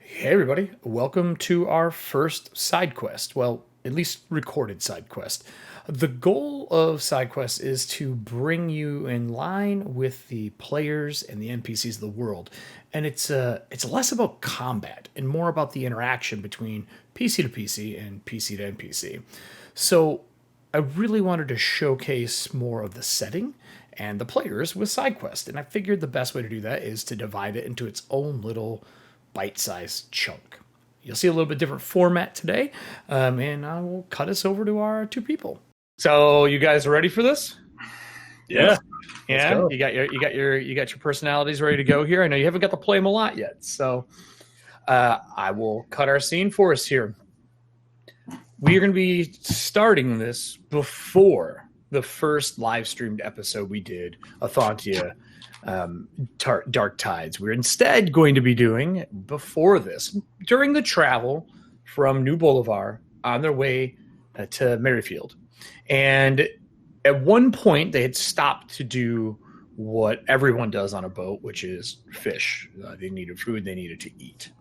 Hey everybody, welcome to our first side quest. Well, at least recorded side quest. The goal of side quests is to bring you in line with the players and the NPCs of the world. And it's less about combat and more about the interaction between PC to PC and PC to NPC. So I really wanted to showcase more of the setting and the players with side quests, and I figured the best way to do that is to divide it into its own little bite-sized chunk. You'll see a little bit different format today, and I will cut us over to our two people. So, you guys ready for this? Yeah. Yeah. You got your personalities ready to go here. I know you haven't got to play them a lot yet, so I will cut our scene for us here. We are going to be starting this before the first live streamed episode we did, Ethauntia. Dark Tides. We're instead going to be doing before this during the travel from New Boulevard on their way to Merrifield. And at one point they had stopped to do what everyone does on a boat, which is fish. They needed food, they needed to eat.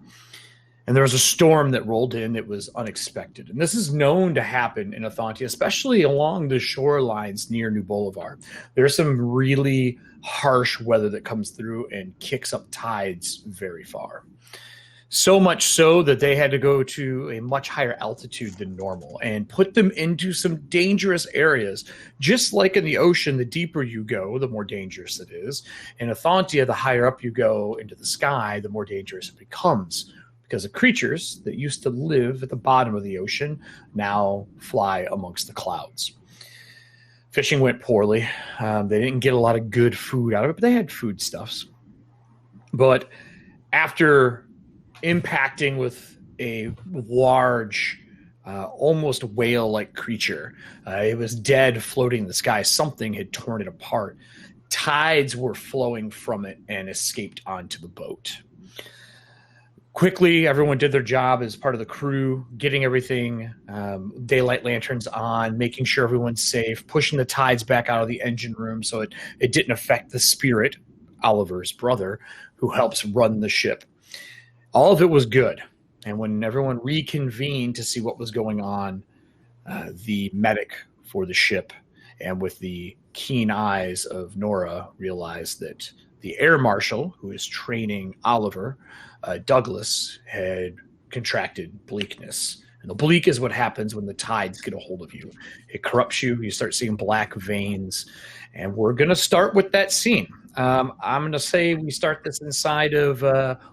And there was a storm that rolled in that was unexpected. And this is known to happen in Ethauntia, especially along the shorelines near New Boulevard. There's some really harsh weather that comes through and kicks up tides very far. So much so that they had to go to a much higher altitude than normal and put them into some dangerous areas. Just like in the ocean, the deeper you go, the more dangerous it is. In Ethauntia, the higher up you go into the sky, the more dangerous it becomes, because the creatures that used to live at the bottom of the ocean now fly amongst the clouds. Fishing went poorly. They didn't get a lot of good food out of it, but they had foodstuffs. But after impacting with a large almost whale-like creature. It was dead, floating in the sky. Something had torn it apart. Tides were flowing from it and escaped onto the boat. Quickly, everyone did their job as part of the crew, getting everything, daylight lanterns on, making sure everyone's safe, pushing the tides back out of the engine room so it didn't affect the Spirit, Oliver's brother, who helps run the ship. All of it was good. And when everyone reconvened to see what was going on, the medic for the ship, and with the keen eyes of Nora, realized that the air marshal, who is training Oliver, Douglas, had contracted bleakness. And the bleak is what happens when the tides get a hold of you. It corrupts you. You start seeing black veins. And we're going to start with that scene. I'm going to say we start this inside of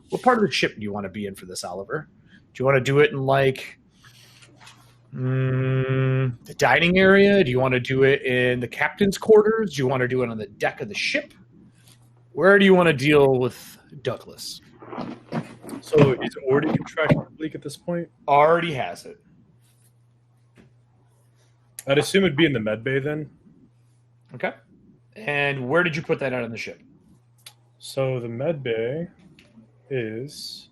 what part of the ship do you want to be in for this, Oliver? Do you want to do it in like the dining area? Do you want to do it in the captain's quarters? Do you want to do it on the deck of the ship? Where do you want to deal with Douglas? So he's already contracted bleak at this point? Already has it. I'd assume it'd be in the med bay then. Okay. And where did you put that out on the ship? So the med bay is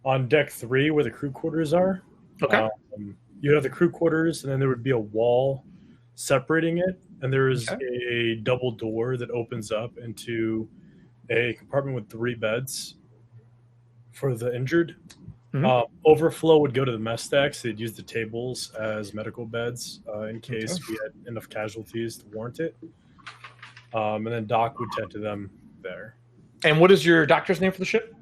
on deck 3 where the crew quarters are. Okay. You'd have the crew quarters, and then there would be a wall separating it, and there's a double door that opens up into a compartment with 3 beds for the injured. Mm-hmm. Overflow would go to the mess decks. They'd use the tables as medical beds in case we had enough casualties to warrant it. And then Doc would tend to them there. And what is your doctor's name for the ship?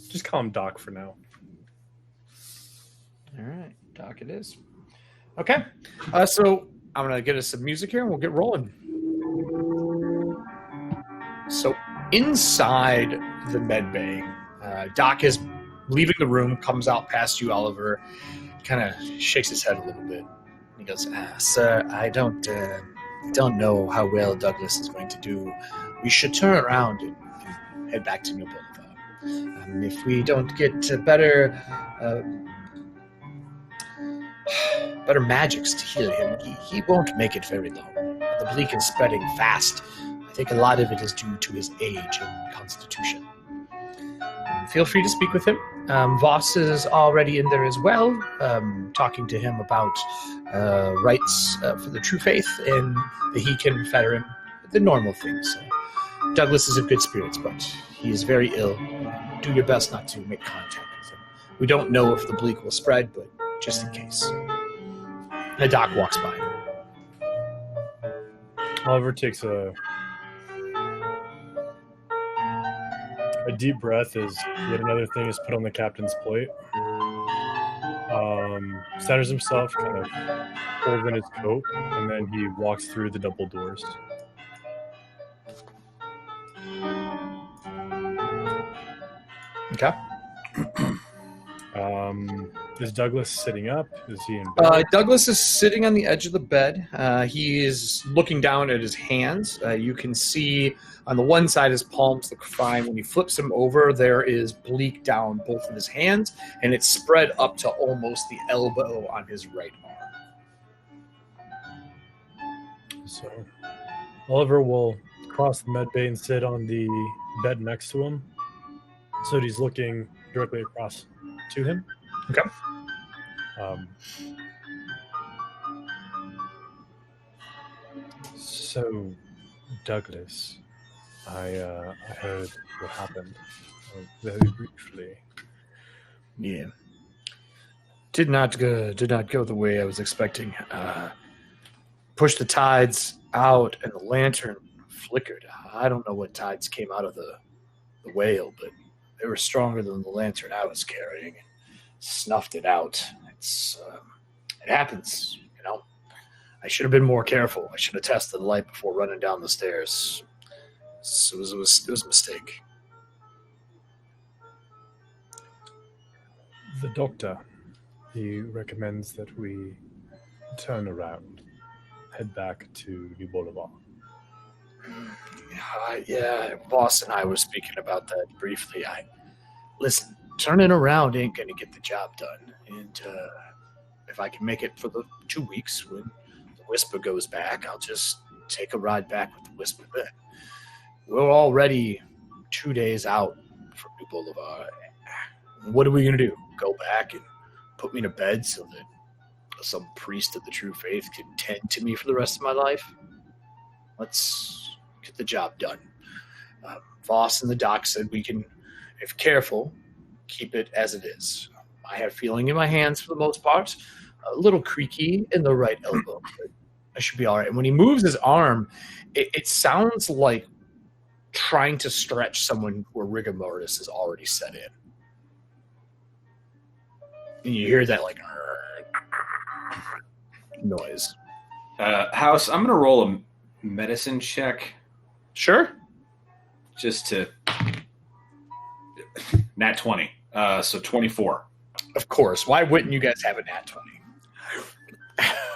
Just call him Doc for now. All right, Doc it is. Okay, so I'm going to get us some music here and we'll get rolling. So inside the med bay, Doc is leaving the room, comes out past you, Oliver, kind of shakes his head a little bit. He goes, "Sir, I don't know how well Douglas is going to do. We should turn around and head back to New Boulevard. If we don't get better magics to heal him, he won't make it very long. The bleak is spreading fast. I think a lot of it is due to his age and constitution. Feel free to speak with him. Voss is already in there as well, talking to him about rights for the true faith, and that he can fetter him with the normal things. Douglas is in good spirits, but he is very ill. Do your best not to make contact with him. We don't know if the bleak will spread, but just in case." The Doc walks by. Oliver takes a deep breath as yet another thing is put on the captain's plate. Centers himself, kind of pulls in his coat, and then he walks through the double doors. Okay. Is Douglas sitting up? Is he in bed? Douglas is sitting on the edge of the bed. He is looking down at his hands. You can see on the one side his palms look fine. When he flips them over, there is bleak down both of his hands, and it's spread up to almost the elbow on his right arm. So Oliver will cross the med bay and sit on the bed next to him, so that he's looking directly across to him. Okay. So, Douglas, I heard what happened very briefly. Yeah. Did not go the way I was expecting. Pushed the tides out, and the lantern flickered. I don't know what tides came out of the whale, but they were stronger than the lantern I was carrying. Snuffed it out. It happens, you know. I should have been more careful. I should have tested the light before running down the stairs. It was a mistake. The doctor, he recommends that we turn around, head back to New Boulevard. Yeah, Voss and I were speaking about that briefly. Listen, turning around ain't gonna get the job done. And if I can make it for the 2 weeks when the Whisper goes back, I'll just take a ride back with the Whisper then. We're already 2 days out from New Boulevard. What are we gonna do? Go back and put me in a bed so that some priest of the true faith can tend to me for the rest of my life? Let's get the job done. Voss and the doc said we can, if careful, keep it as it is. I have feeling in my hands for the most part, a little creaky in the right elbow, but I should be all right. And when he moves his arm, it sounds like trying to stretch someone where rigor mortis is already set in. And you hear that like noise. House, I'm going to roll a medicine check. Sure. Just to... Nat 20. So 24. Of course. Why wouldn't you guys have a nat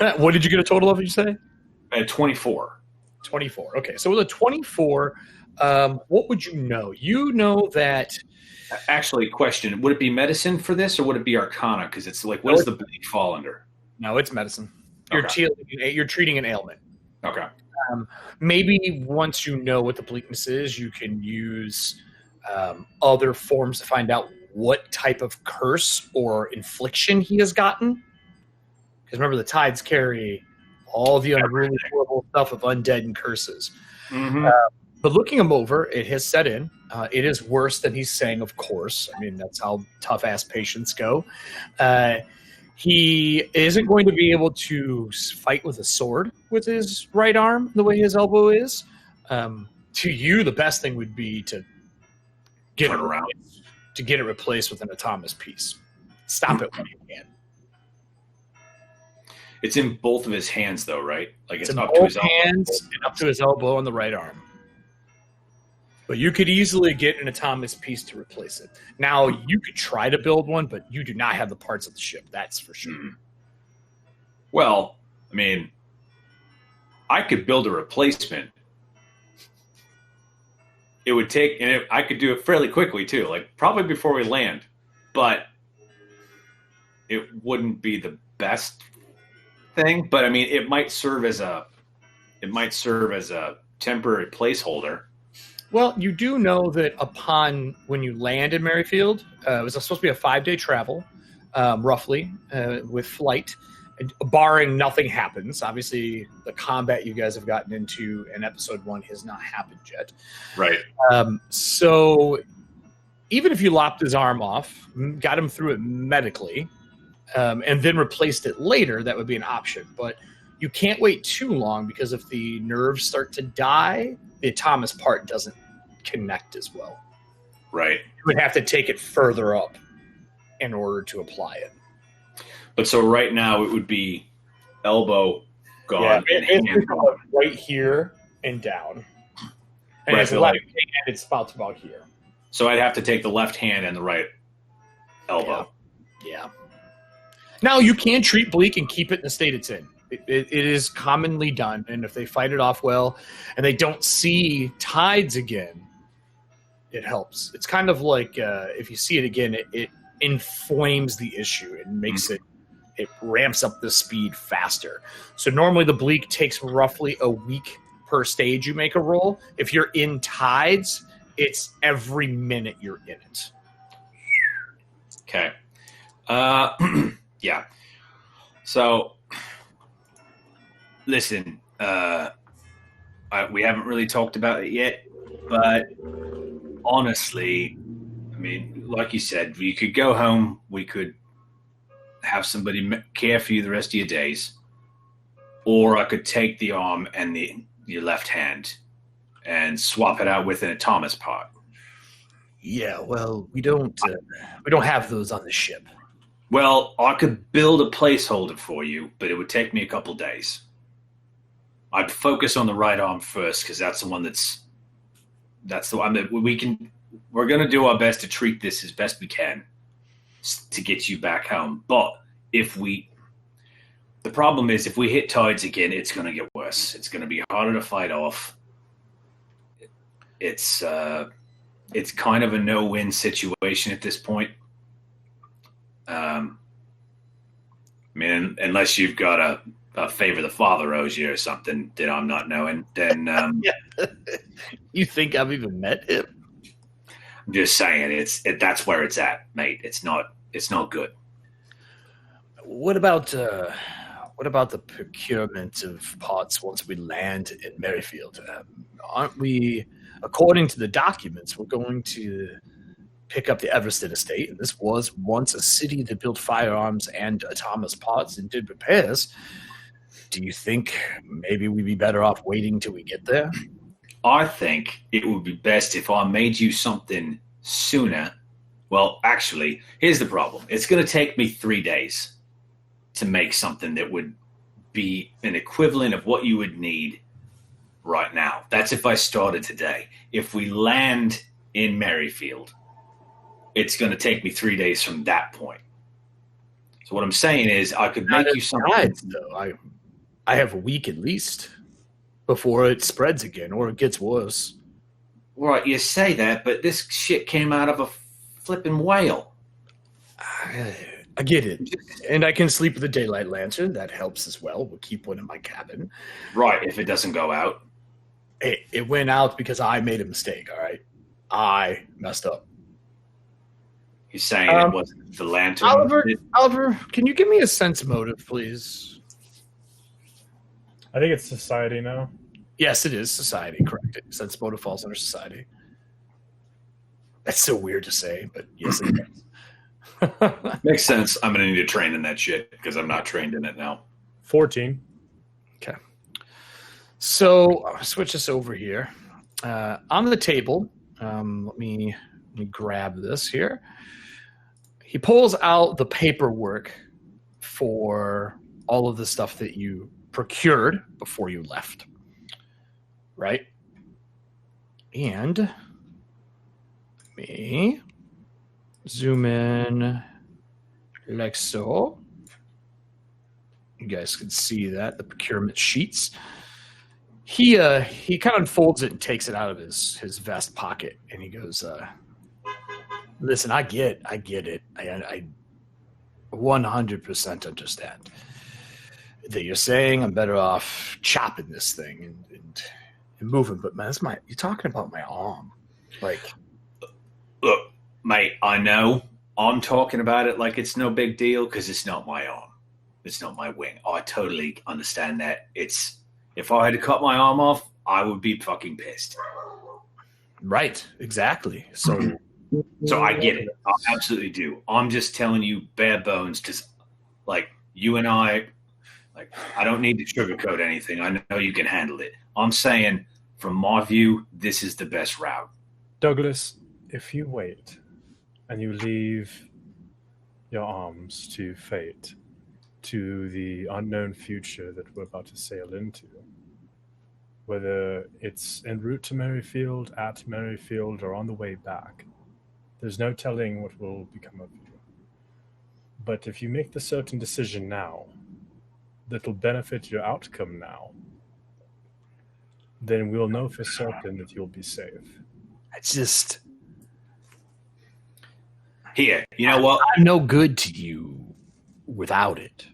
20? What did you get a total of, you say? 24. 24. Okay. So with a 24, what would you know? You know that... Actually, question. Would it be medicine for this, or would it be arcana? Because it's like, what does the bleed fall under? No, it's medicine. You're treating an ailment. Okay. Maybe once you know what the bleakness is, you can use other forms to find out what type of curse or infliction he has gotten. Because remember, the tides carry all the unruly, horrible stuff of undead and curses. Mm-hmm. But looking him over, it has set in. It is worse than he's saying, of course. I mean, that's how tough-ass patients go. He isn't going to be able to fight with a sword with his right arm the way his elbow is. To you, the best thing would be to get it replaced with an autonomous piece. Stop it when you can. It's in both of his hands, though, right? Like it's in up both to his hands and up to his elbow on the right arm. But you could easily get an autonomous piece to replace it. Now, you could try to build one, but you do not have the parts of the ship. That's for sure. Mm-hmm. Well, I mean, I could build a replacement. It would take, and I could do it fairly quickly too, like probably before we land. But it wouldn't be the best thing. But I mean, it might serve as a temporary placeholder. Well, you do know that when you land in Merrifield, it was supposed to be a 5-day travel, roughly, with flight, barring nothing happens. Obviously, the combat you guys have gotten into in episode 1 has not happened yet. Right. So even if you lopped his arm off, got him through it medically, and then replaced it later, that would be an option. But you can't wait too long, because if the nerves start to die, the autonomous part doesn't connect as well. Right. You would have to take it further up in order to apply it. But so right now it would be elbow gone and hand gone. Right here and down. And Right, it's left hand, it spouts about here. So I'd have to take the left hand and the right elbow. Yeah. Now, you can treat bleak and keep it in the state it's in. It is commonly done, and if they fight it off well and they don't see tides again, it helps. It's kind of like if you see it again, it inflames the issue and makes it ramps up the speed faster. So normally the bleak takes roughly a week per stage you make a roll. If you're in tides, it's every minute you're in it. Okay. Yeah. So, listen, we haven't really talked about it yet, but honestly, I mean, like you said, you could go home, we could have somebody care for you the rest of your days, or I could take the arm and your left hand and swap it out with an autonomous part. Yeah, well, we don't have those on the ship. Well, I could build a placeholder for you, but it would take me a couple days. I'd focus on the right arm first, because that's the one that's the one that we're going to do our best to treat this as best we can to get you back home. But the problem is if we hit tides again, it's going to get worse. It's going to be harder to fight off. it's kind of a no-win situation at this point. I mean, unless you've got a favor the father owes you or something that I'm not knowing, then You think I've even met him? I'm just saying that's where it's at, mate. It's not good. What about the procurement of parts once we land in Merrifield? Aren't we, according to the documents, we're going to pick up the Everston estate, and this was once a city that built firearms and autonomous parts and did repairs. Do you think maybe we'd be better off waiting till we get there? I think it would be best if I made you something sooner. Well, actually, here's the problem. It's going to take me 3 days to make something that would be an equivalent of what you would need right now. That's if I started today. If we land in Merrifield, it's going to take me 3 days from that point. So what I'm saying is I could make you something. Though. I have a week at least before it spreads again or it gets worse. Right, you say that, but this shit came out of a flipping whale. I get it. And I can sleep with a daylight lantern. That helps as well. We'll keep one in my cabin. Right, if it doesn't go out. It went out because I made a mistake, all right? I messed up. You're saying it wasn't the lantern? Oliver, can you give me a sense motive, please? I think it's society now. Yes, it is society, correct. Sense motive falls under society. That's so weird to say, but yes, it does. Makes sense. I'm going to need to train in that shit because I'm not trained in it now. 14. Okay. So I'll switch this over here. On the table, let me grab this here. He pulls out the paperwork for all of the stuff that you procured before you left. Right? And let me zoom in like so. You guys can see that, the procurement sheets. He kind of unfolds it and takes it out of his vest pocket, and he goes, listen, I get it. I 100% understand that you're saying I'm better off chopping this thing and moving, but man, you're talking about my arm. Like, look, mate, I know I'm talking about it like it's no big deal because it's not my arm. It's not my wing. I totally understand that. If I had to cut my arm off, I would be fucking pissed. Right, exactly. So I get it. I absolutely do. I'm just telling you bare bones because, like, you and I don't need to sugarcoat anything. I know you can handle it. I'm saying, from my view, this is the best route. Douglas, if you wait and you leave your arms to fate, to the unknown future that we're about to sail into, whether it's en route to Merrifield, at Merrifield, or on the way back, there's no telling what will become of you. But if you make the certain decision now that'll benefit your outcome now, then we'll know for certain that you'll be safe. Here, you know what? I'm no good to you without it.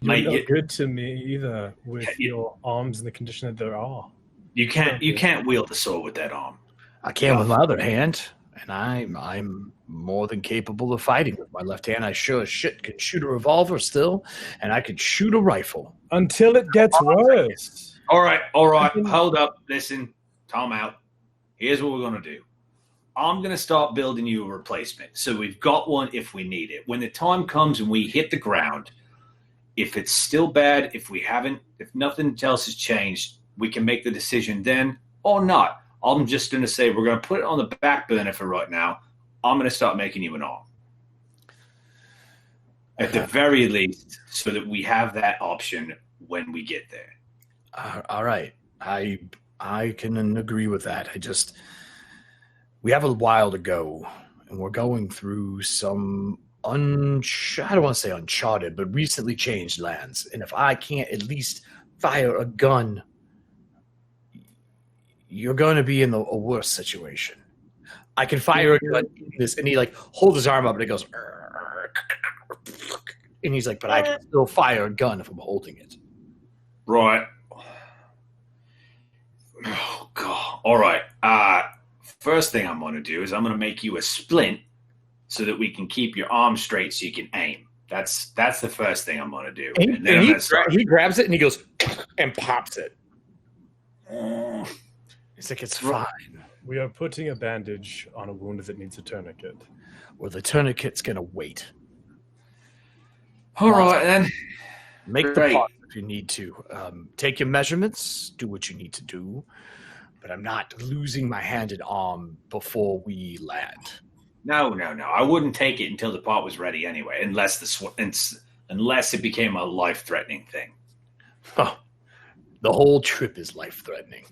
You're not good to me either with your arms in the condition that they are. You can't wield the sword with that arm. I can with my other hand, and I'm more than capable of fighting with my left hand. I sure as shit can shoot a revolver still, and I can shoot a rifle. Until it gets worse. All right. Hold up. Listen, time out. Here's what we're going to do. I'm going to start building you a replacement. So we've got one if we need it. When the time comes and we hit the ground, if it's still bad, if nothing else has changed, we can make the decision then or not. I'm just going to say we're going to put it on the back burner for right now. I'm going to start making you an arm. At the very least, so that we have that option when we get there. All right. I can agree with that. We have a while to go, and we're going through some I don't want to say uncharted, but recently changed lands. And if I can't at least fire a gun, you're going to be in a worse situation. I can fire a gun in this, and he like holds his arm up, and it goes, and he's like, but I can still fire a gun if I'm holding it. Right. Oh God. All right. First thing I'm going to do is I'm going to make you a splint so that we can keep your arm straight so you can aim. That's the first thing I'm going to do. And then he grabs it and he goes and pops it. He's like, it's fine. We are putting a bandage on a wound that needs a tourniquet. Well, the tourniquet's going to wait. All right, then. Make the pause if you need to. Take your measurements. Do what you need to do. But I'm not losing my hand and arm before we land. No. I wouldn't take it until the part was ready anyway, unless it became a life-threatening thing. Oh, the whole trip is life-threatening.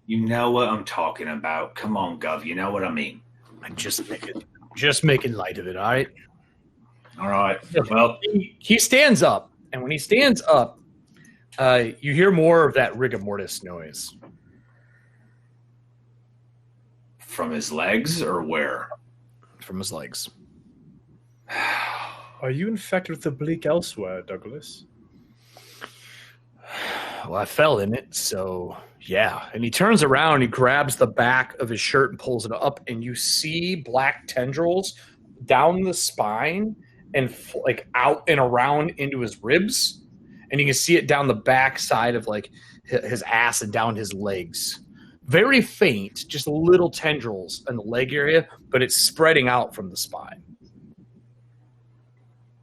You know what I'm talking about. Come on, Gov. You know what I mean. I'm just making light of it, all right? All right. Well, he stands up, and when he stands up, you hear more of that rigor mortis noise. From his legs or where? From his legs. Are you infected with the bleak elsewhere, Douglas? Well, I fell in it, so yeah. And he turns around, he grabs the back of his shirt and pulls it up, and you see black tendrils down the spine and like out and around into his ribs. And you can see it down the back side of like his ass and down his legs. Very faint, just little tendrils in the leg area, but it's spreading out from the spine.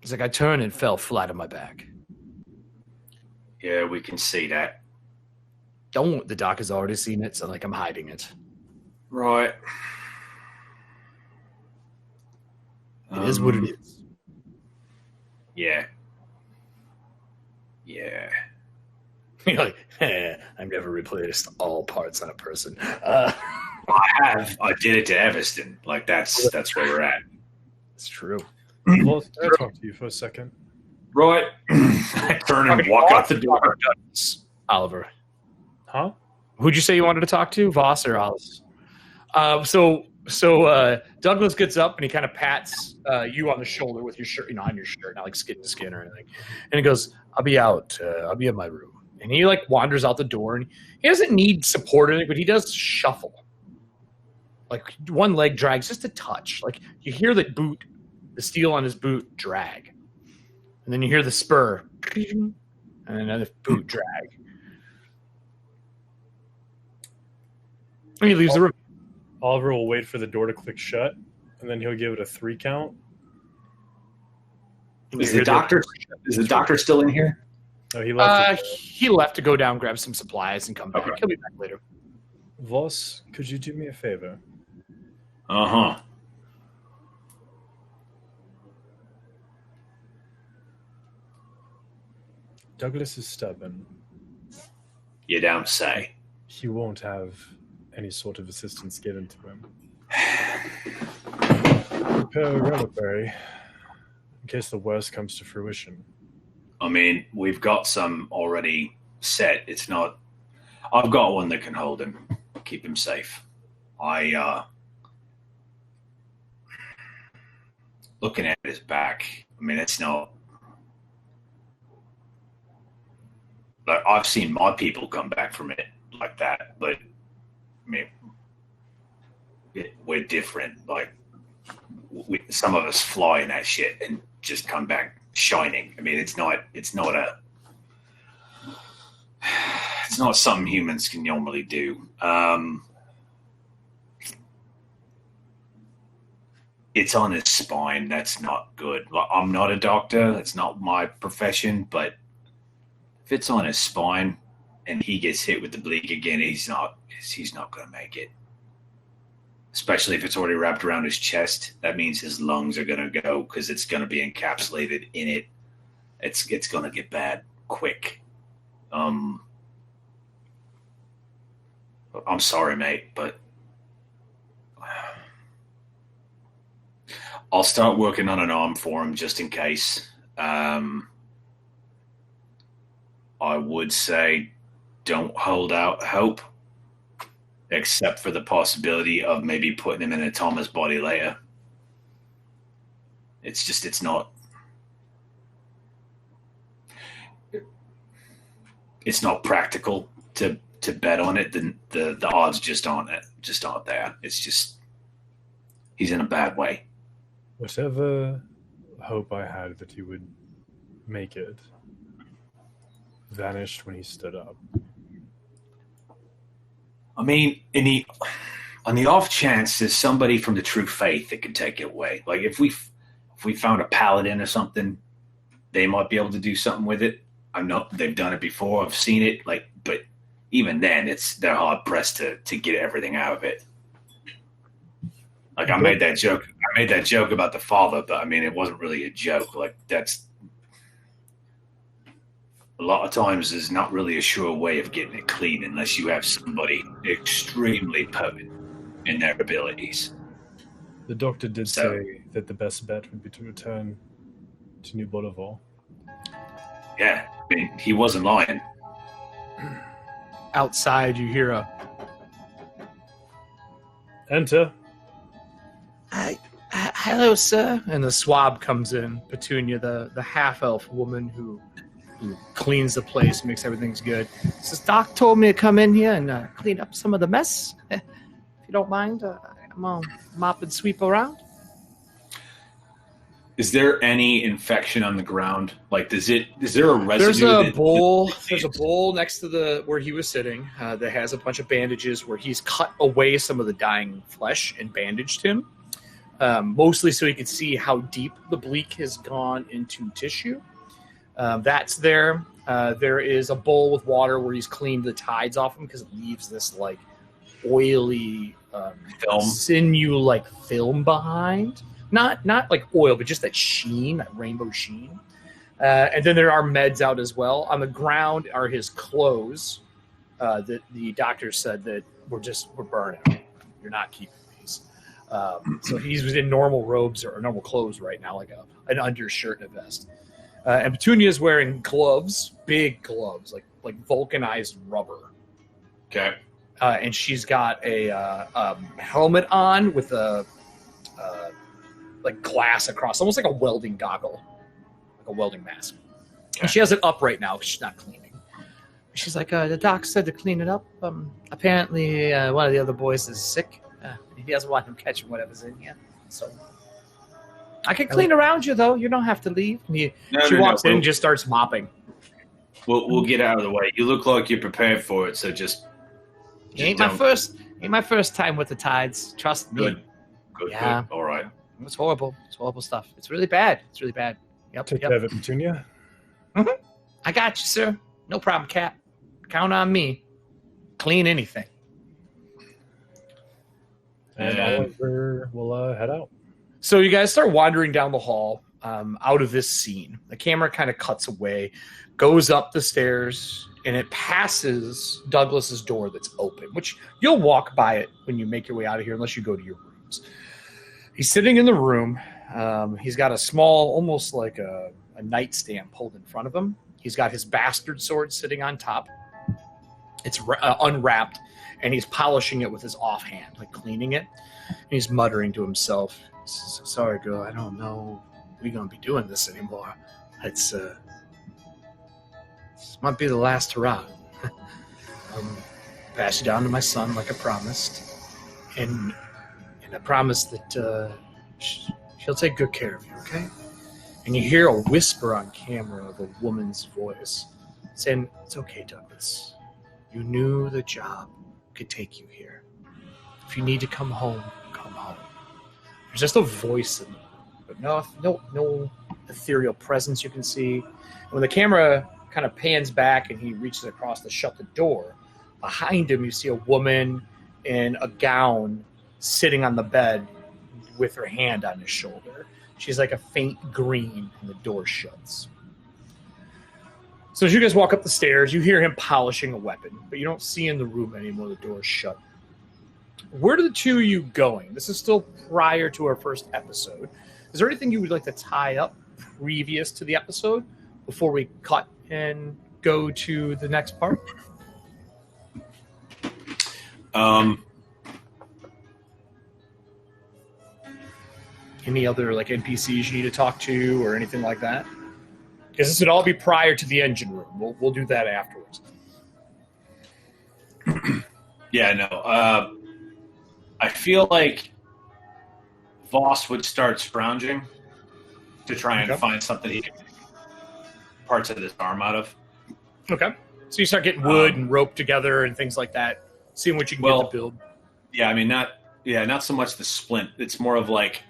It's like I turned and fell flat on my back. Yeah, we can see that. The doc has already seen it, so like I'm hiding it. Right. It is what it is. Yeah. Yeah. You're like, I've never replaced all parts on a person. I have. I did it to Everston. Like that's where we're at. It's true. Well, can I talk to you for a second? Right. I turn and walk out the door. Oliver. Huh? Who'd you say you wanted to talk to? Voss or Oliver? So Douglas gets up and he kind of pats you on the shoulder with your shirt, on your shirt, not like skin to skin or anything. And he goes, I'll be out. I'll be in my room. And he like wanders out the door, and he doesn't need support or anything, but he does shuffle. Like one leg drags just a touch. Like you hear the steel on his boot drag. And then you hear the spur and another boot drag. And he leaves the room. Oliver will wait for the door to click shut, and then he'll give it a 3 count. Is the doctor still in here? Oh, he left. He left to go down, grab some supplies, and come back. Okay. He'll be back later. Voss, could you do me a favor? Uh-huh. Douglas is stubborn. You don't say. He won't have any sort of assistance given to him. Prepare a reliquary in case the worst comes to fruition. I mean, we've got some already set. It's not... I've got one that can hold him. Keep him safe. Looking at his back, I mean, it's not... Like, I've seen my people come back from it like that, but, I mean, we're different. Like, some of us fly in that shit and just come back shining. I mean, it's not something humans can normally do. It's on his spine. That's not good. I'm not a doctor. That's not my profession. But if it's on his spine and he gets hit with the bleak again, he's not going to make it. Especially if it's already wrapped around his chest. That means his lungs are going to go because it's going to be encapsulated in it. It's going to get bad quick. I'm sorry, mate, but I'll start working on an arm for him just in case. I would say don't hold out hope. except for the possibility of maybe putting him in a Thomas body later. It's not practical to bet on it. The odds just aren't there. It's just he's in a bad way. Whatever hope I had that he would make it vanished when he stood up. I mean, on the off chance there's somebody from the true faith that could take it away. Like if we found a paladin or something, they might be able to do something with it. I know they've done it before. I've seen it. But even then, they're hard pressed to get everything out of it. Like I made that joke about the father, but I mean it wasn't really a joke. Like that's a lot of times there's not really a sure way of getting it clean unless you have somebody extremely potent in their abilities. The doctor did say that the best bet would be to return to New Bolivar. Yeah, I mean, he wasn't lying. Outside, you hear a... Enter. Hello, sir. And the swab comes in. Petunia, the half-elf woman who cleans the place, makes everything's good. Says, Doc told me to come in here and clean up some of the mess. If you don't mind, I'm going to mop and sweep around. Is there any infection on the ground? Like, is there a residue? There's a bowl next to where he was sitting that has a bunch of bandages where he's cut away some of the dying flesh and bandaged him, mostly so he could see how deep the bleak has gone into tissue. That's there. There is a bowl with water where he's cleaned the tides off him because it leaves this like oily sinew-like film behind. Not like oil, but just that sheen, that rainbow sheen. And then there are meds out as well. On the ground are his clothes that the doctor said that we're burning. You're not keeping these. So he's in normal robes or normal clothes right now, like an undershirt and a vest. And Petunia is wearing gloves, big gloves, like vulcanized rubber. Okay. And she's got a helmet on with a like glass across, almost like a welding goggle, like a welding mask. Okay. And she has it up right now because she's not cleaning. She's like, the doc said to clean it up. Apparently, one of the other boys is sick. He doesn't want him catching whatever's in here. So I can clean around you, though. You don't have to leave. She walks in and just starts mopping. We'll get out of the way. You look like you're prepared for it, so just ain't my first time with the tides. Trust me. Good. Yeah. All right. It's horrible. It's horrible stuff. It's really bad. Yep. Take care of it, Petunia. Mm-hmm. I got you, sir. No problem, Cap. Count on me. Clean anything. And Oliver will head out. So you guys start wandering down the hall out of this scene. The camera kind of cuts away, goes up the stairs, and it passes Douglas's door that's open, which you'll walk by it when you make your way out of here unless you go to your rooms. He's sitting in the room. He's got a small, almost like a nightstand pulled in front of him. He's got his bastard sword sitting on top. It's unwrapped, and he's polishing it with his offhand, like cleaning it. And he's muttering to himself, "Sorry, girl, I don't know we're going to be doing this anymore. This might be the last hurrah. Pass you down to my son like I promised. And I promise that she'll take good care of you, okay?" And you hear a whisper on camera of a woman's voice saying, "It's okay, Douglas. You knew the job could take you here. If you need to come home, come home." There's just a voice, but no ethereal presence you can see. And when the camera kind of pans back and he reaches across to shut the door, behind him you see a woman in a gown sitting on the bed with her hand on his shoulder. She's like a faint green, and the door shuts. So as you guys walk up the stairs, you hear him polishing a weapon, but you don't see in the room anymore. The door's shut. Where are the two of you going? This is still prior to our first episode. Is there anything you would like to tie up previous to the episode before we cut and go to the next part? Any other like NPCs you need to talk to or anything like that? Because this would all be prior to the engine room. We'll do that afterwards. Yeah, no. I feel like Voss would start scrounging to try and find something he can take parts of this arm out of. Okay. So you start getting wood and rope together and things like that, seeing what you can get to build. Yeah, I mean, not so much the splint. It's more of like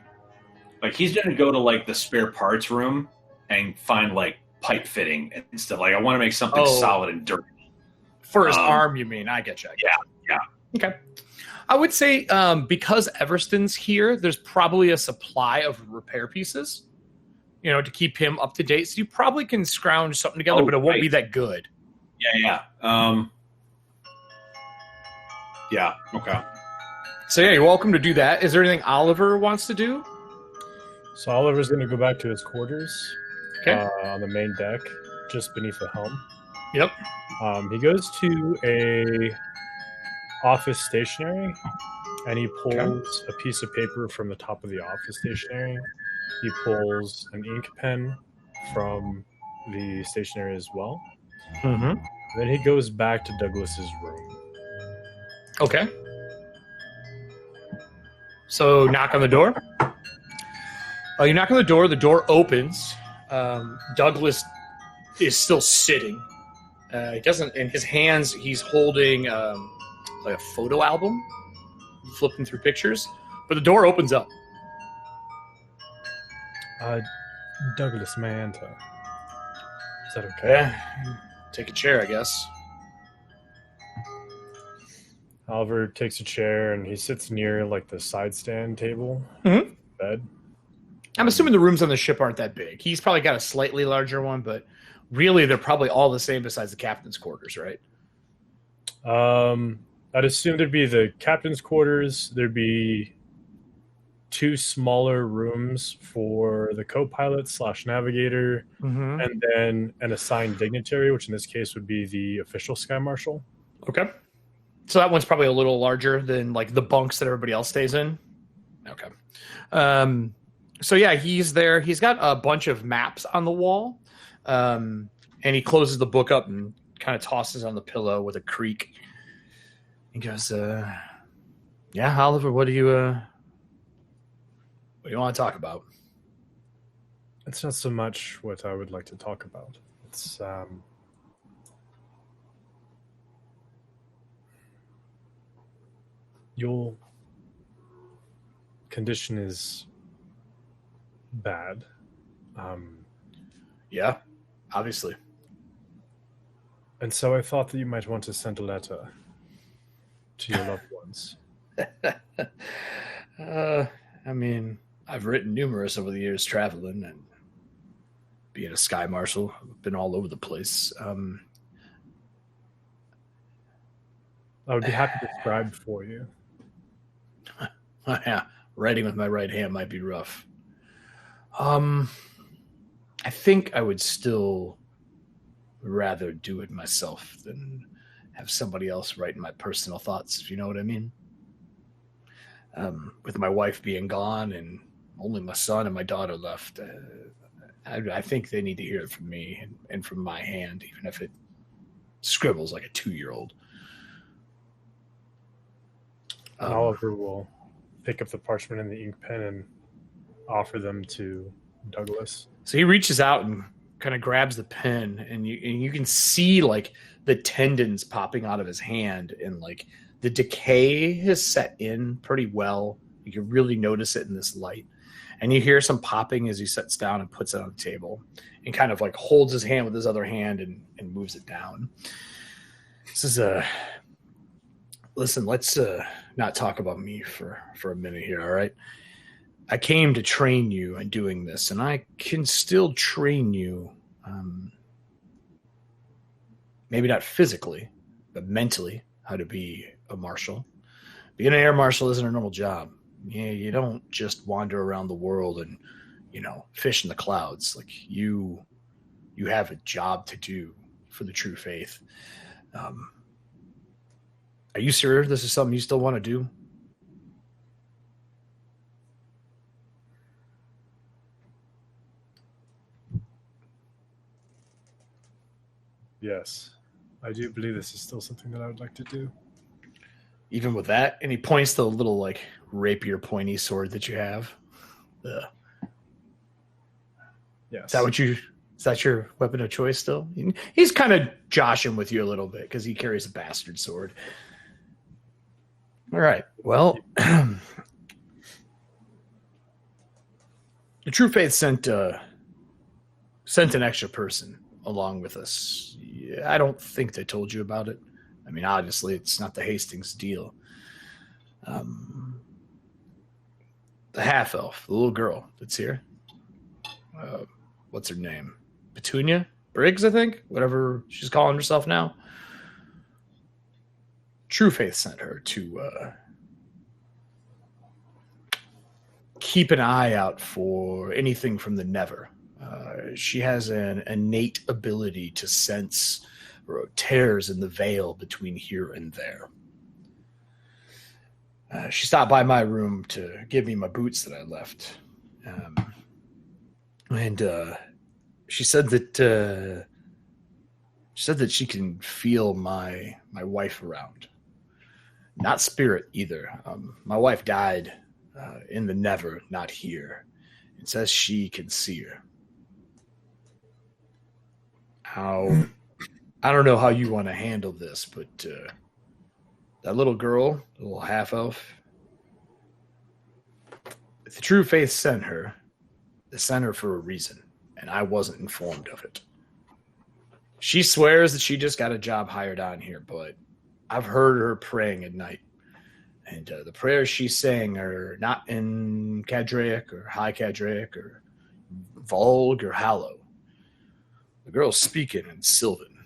he's going to go to like the spare parts room and find like pipe fitting and stuff. Like I want to make something solid and durable. For his arm, you mean? I get you. Yeah. Okay. I would say because Everston's here, there's probably a supply of repair pieces, to keep him up to date. So you probably can scrounge something together, but it won't be that good. Yeah. Yeah. Okay. So yeah, you're welcome to do that. Is there anything Oliver wants to do? So Oliver's going to go back to his quarters on the main deck, just beneath the helm. Yep. He goes to a office stationery, and he pulls a piece of paper from the top of the office stationery. He pulls an ink pen from the stationery as well. Mm-hmm. Then he goes back to Douglas's room. Okay. So knock on the door. You knock on the door. The door opens. Douglas is still sitting. He doesn't. In his hands, he's holding like a photo album, flipping through pictures. But the door opens up. Douglas, may I enter? Is that okay? Yeah. Take a chair, I guess. Oliver takes a chair and he sits near like the side stand table bed. I'm assuming the rooms on the ship aren't that big. He's probably got a slightly larger one, but really they're probably all the same besides the captain's quarters, right? I'd assume there'd be the captain's quarters. There'd be 2 smaller rooms for the co-pilot / navigator, and then an assigned dignitary, which in this case would be the official sky marshal. Okay. So that one's probably a little larger than like the bunks that everybody else stays in. Okay. So yeah, he's there. He's got a bunch of maps on the wall, and he closes the book up and kind of tosses on the pillow with a creak. He goes, "Yeah, Oliver, what do you want to talk about?" It's not so much what I would like to talk about. It's your condition is bad. Yeah, obviously. And so I thought that you might want to send a letter to your loved ones. I mean, I've written numerous over the years traveling and being a sky marshal. I've been all over the place. I would be happy to scribe for you. Yeah, writing with my right hand might be rough. I think I would still rather do it myself than have somebody else writing my personal thoughts, if you know what I mean. With my wife being gone and only my son and my daughter left, I think they need to hear it from me and from my hand, even if it scribbles like a 2-year-old. Oliver will pick up the parchment and the ink pen and offer them to Douglas. So he reaches out and kind of grabs the pen, and you can see like the tendons popping out of his hand, and like the decay has set in pretty well. You can really notice it in this light. And you hear some popping as he sits down and puts it on the table and kind of like holds his hand with his other hand and moves it down. This is listen, let's not talk about me for a minute here, all right? I came to train you in doing this, and I can still train you, maybe not physically, but mentally, how to be a marshal. Being an air marshal isn't a normal job. You don't just wander around the world and, fish in the clouds. Like you have a job to do for the true faith. Are you sure this is something you still want to do? Yes, I do believe this is still something that I would like to do. Even with that? And he points to the little, like, rapier pointy sword that you have. Yes. Is that your weapon of choice still? He's kind of joshing with you a little bit because he carries a bastard sword. All right. Well, the True Faith sent an extra person along with us. Yeah, I don't think they told you about it. I mean, obviously, it's not the Hastings deal. The half-elf, the little girl that's here. What's her name? Petunia? Briggs, I think? Whatever she's calling herself now. True Faith sent her to keep an eye out for anything from the Never. She has an innate ability to sense tears in the veil between here and there. She stopped by my room to give me my boots that I left. And she said that she can feel my wife around. Not spirit either. My wife died in the Never, not here. It says she can see her. I don't know how you want to handle this, but that little girl, the little half-elf, if the True Faith sent her, they sent her for a reason, and I wasn't informed of it. She swears that she just got a job hired on here, but I've heard her praying at night. And the prayers she's saying are not in Cadraic or High Cadraic or Volg or Hallow. The girl's speaking in Sylvan.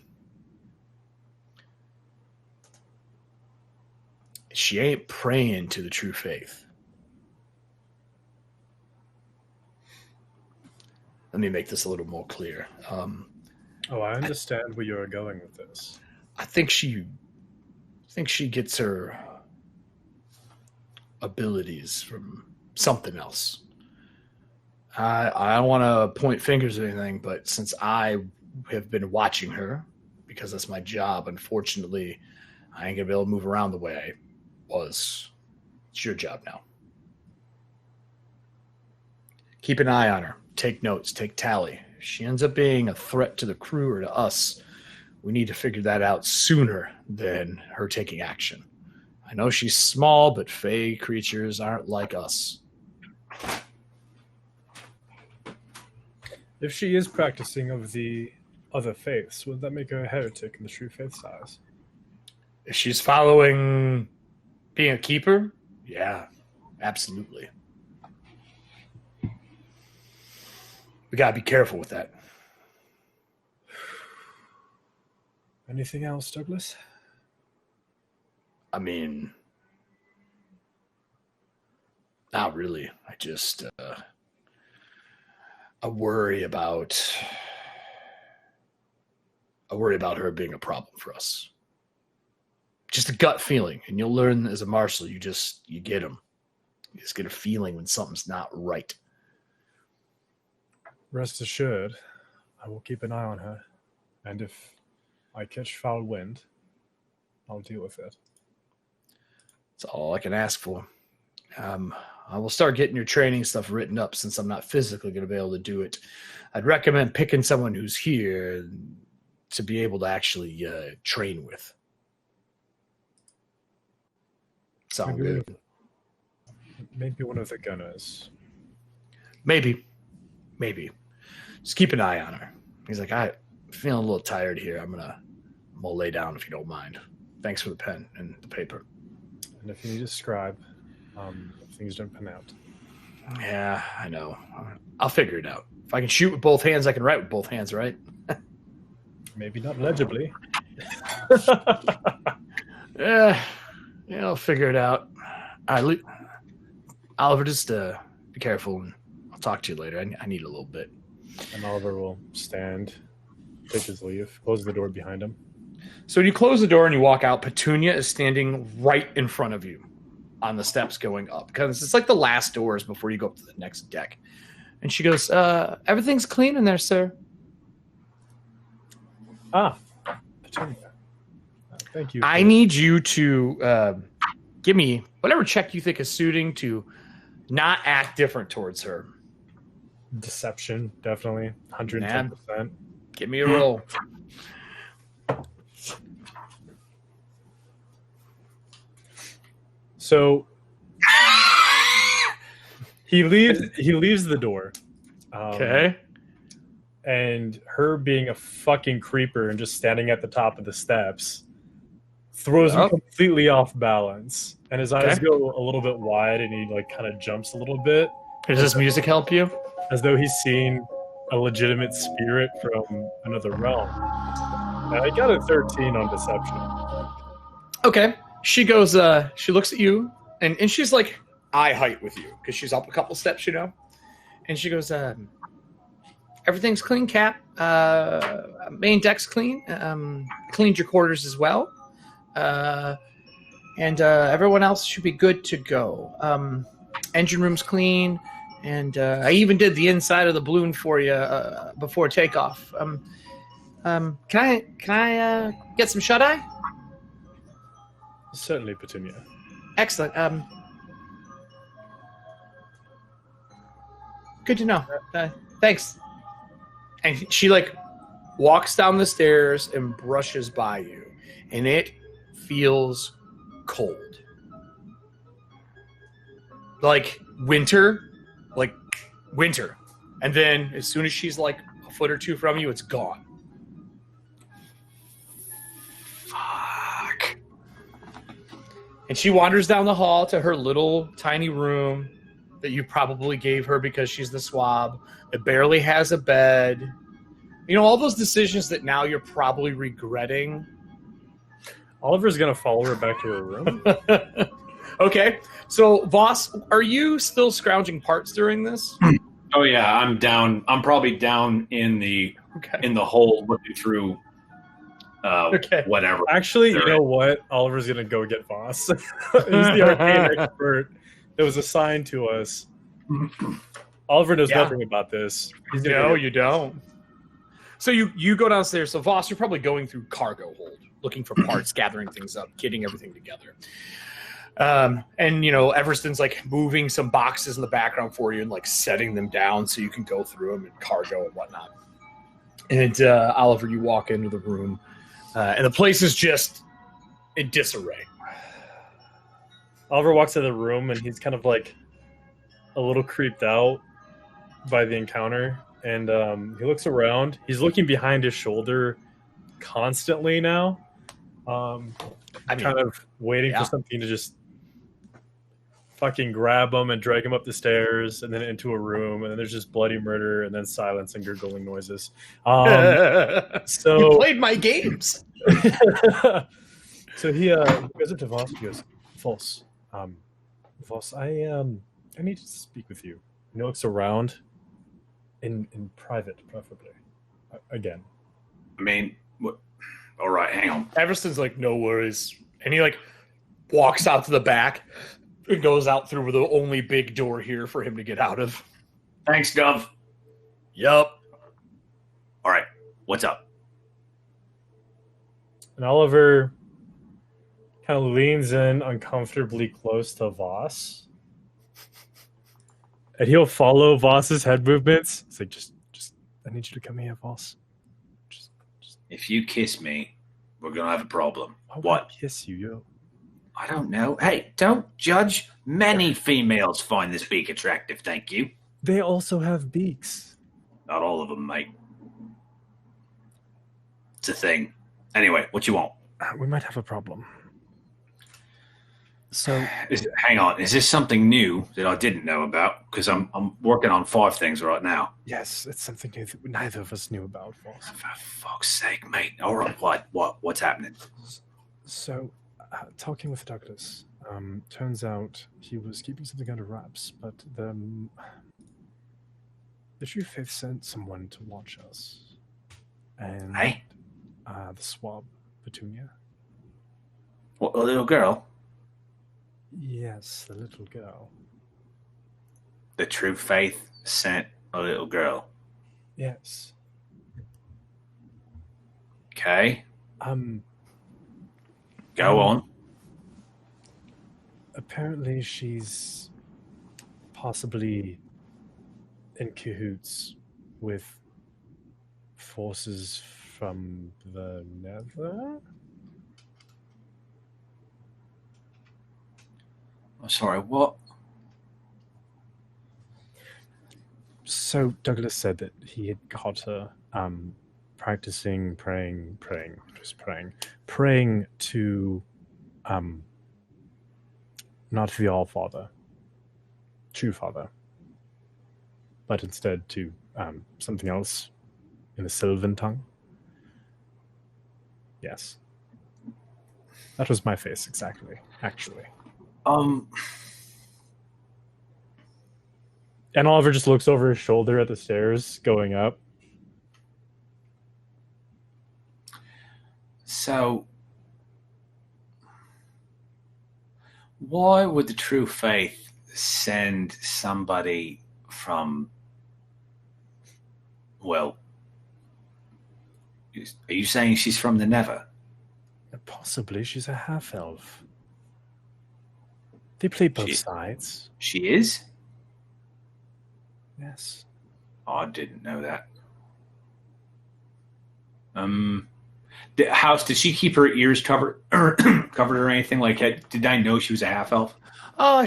She ain't praying to the True Faith. Let me make this a little more clear. I understand where you're going with this. I think she gets her abilities from something else. I don't want to point fingers or anything, but since I have been watching her, because that's my job, unfortunately, I ain't going to be able to move around the way I was. It's your job now. Keep an eye on her. Take notes. Take tally. If she ends up being a threat to the crew or to us, we need to figure that out sooner than her taking action. I know she's small, but Fey creatures aren't like us. If she is practicing of the other faiths, would that make her a heretic in the True Faith's eyes? If she's following being a keeper, yeah, absolutely. We gotta be careful with that. Anything else, Douglas? I mean, not really. I just I worry about her being a problem for us. Just a gut feeling, and you'll learn as a marshal. You get them. You just get a feeling when something's not right. Rest assured, I will keep an eye on her, and if I catch foul wind, I'll deal with it. That's all I can ask for. I will start getting your training stuff written up since I'm not physically going to be able to do it. I'd recommend picking someone who's here to be able to actually train with. Sound good? Maybe one of the gunners. Maybe. Just keep an eye on her. He's like, I'm feeling a little tired here. I'm gonna lay down if you don't mind. Thanks for the pen and the paper. And if you need a scribe, things don't pan out. Yeah, I know. I'll figure it out. If I can shoot with both hands, I can write with both hands, right? Maybe not legibly. Yeah, I'll figure it out. All right, Oliver, just be careful, and I'll talk to you later. I need a little bit. And Oliver will stand, take his leave, close the door behind him. So when you close the door and you walk out, Petunia is standing right in front of you on the steps going up, because it's like the last doors before you go up to the next deck. And she goes, everything's clean in there, sir. Petunia. Thank you. I need you to give me whatever check you think is suiting to not act different towards her. Deception, definitely. 110%. Give me a roll. So he leaves the door. Okay. And her being a fucking creeper and just standing at the top of the steps throws him completely off balance. And his eyes go a little bit wide and he like kind of jumps a little bit. Does this music help you? As though he's seen a legitimate spirit from another realm. And I got a 13 on deception. Okay. She goes, she looks at you, and she's like eye height with you, because she's up a couple steps, you know? And she goes, everything's clean, Cap. Main deck's clean. Cleaned your quarters as well. And everyone else should be good to go. Engine room's clean, and I even did the inside of the balloon for you before takeoff. Can I get some shut-eye? Certainly, Petunia. Excellent. Good to know. Thanks. And she like walks down the stairs and brushes by you, and it feels cold, like winter. And then as soon as she's like a foot or two from you, it's gone. Fuck. And she wanders down the hall to her little tiny room that you probably gave her because she's the swab. It barely has a bed. You know, all those decisions that now you're probably regretting. Oliver's going to follow her back to her room. Okay. So, Voss, are you still scrounging parts during this? Oh yeah, I'm down. I'm probably down in the hole looking through whatever. Actually, you know what? Oliver's going to go get Voss. He's the arcane expert that was assigned to us. Oliver knows nothing about this. No, you don't. So you go downstairs. So, Voss, you're probably going through cargo hold, looking for parts, gathering things up, getting everything together. And, you know, Everston's like moving some boxes in the background for you and like setting them down so you can go through them and cargo and whatnot. And Oliver, you walk into the room and the place is just in disarray. Oliver walks into the room and he's kind of like a little creeped out by the encounter. And he looks around. He's looking behind his shoulder constantly now. Kind of waiting for something to just fucking grab him and drag him up the stairs and then into a room, and then there's just bloody murder and then silence and gurgling noises. So you played my games. So he goes up to Voss. He goes, Voss, I need to speak with you. And he looks around in private, preferably. Again. I mean, what? All right, hang on. Everston's like, no worries. And he like walks out to the back and goes out through the only big door here for him to get out of. Thanks, Gov. Yup. All right, what's up? And Oliver kind of leans in uncomfortably close to Voss. And he'll follow Voss's head movements. It's like, just, I need you to come here, Voss. Just. If you kiss me, we're going to have a problem. Why would What? I kiss you, yo? I don't know. Hey, don't judge. Many females find this beak attractive, thank you. They also have beaks. Not all of them, mate. It's a thing. Anyway, what you want? We might have a problem. So, Hang on. Is this something new that I didn't know about? Because I'm working on 5 things right now. yes, it's something new that neither of us knew about, Voss. For fuck's sake, mate. All right, what's happening? So, talking with Douglas, turns out he was keeping something under wraps, but the Chief Faith sent someone to watch us. And Hey? the swab Petunia? What, a little girl? Yes, the little girl. The true faith sent a little girl. Yes. Okay. Go on. Apparently she's possibly in cahoots with forces from the Nether? I'm sorry, what? So Douglas said that he had caught her practicing praying to not the All-Father, true Father, but instead to something else in the Sylvan tongue. Yes. That was my face, exactly, actually. And Oliver just looks over his shoulder at the stairs going up. So, why would the true faith send somebody from, well, are you saying she's from the Nether? Possibly. She's a half-elf. They play both sides. She is? Yes. Oh, I didn't know that. Did she keep her ears covered or anything? Like, did I know she was a half-elf?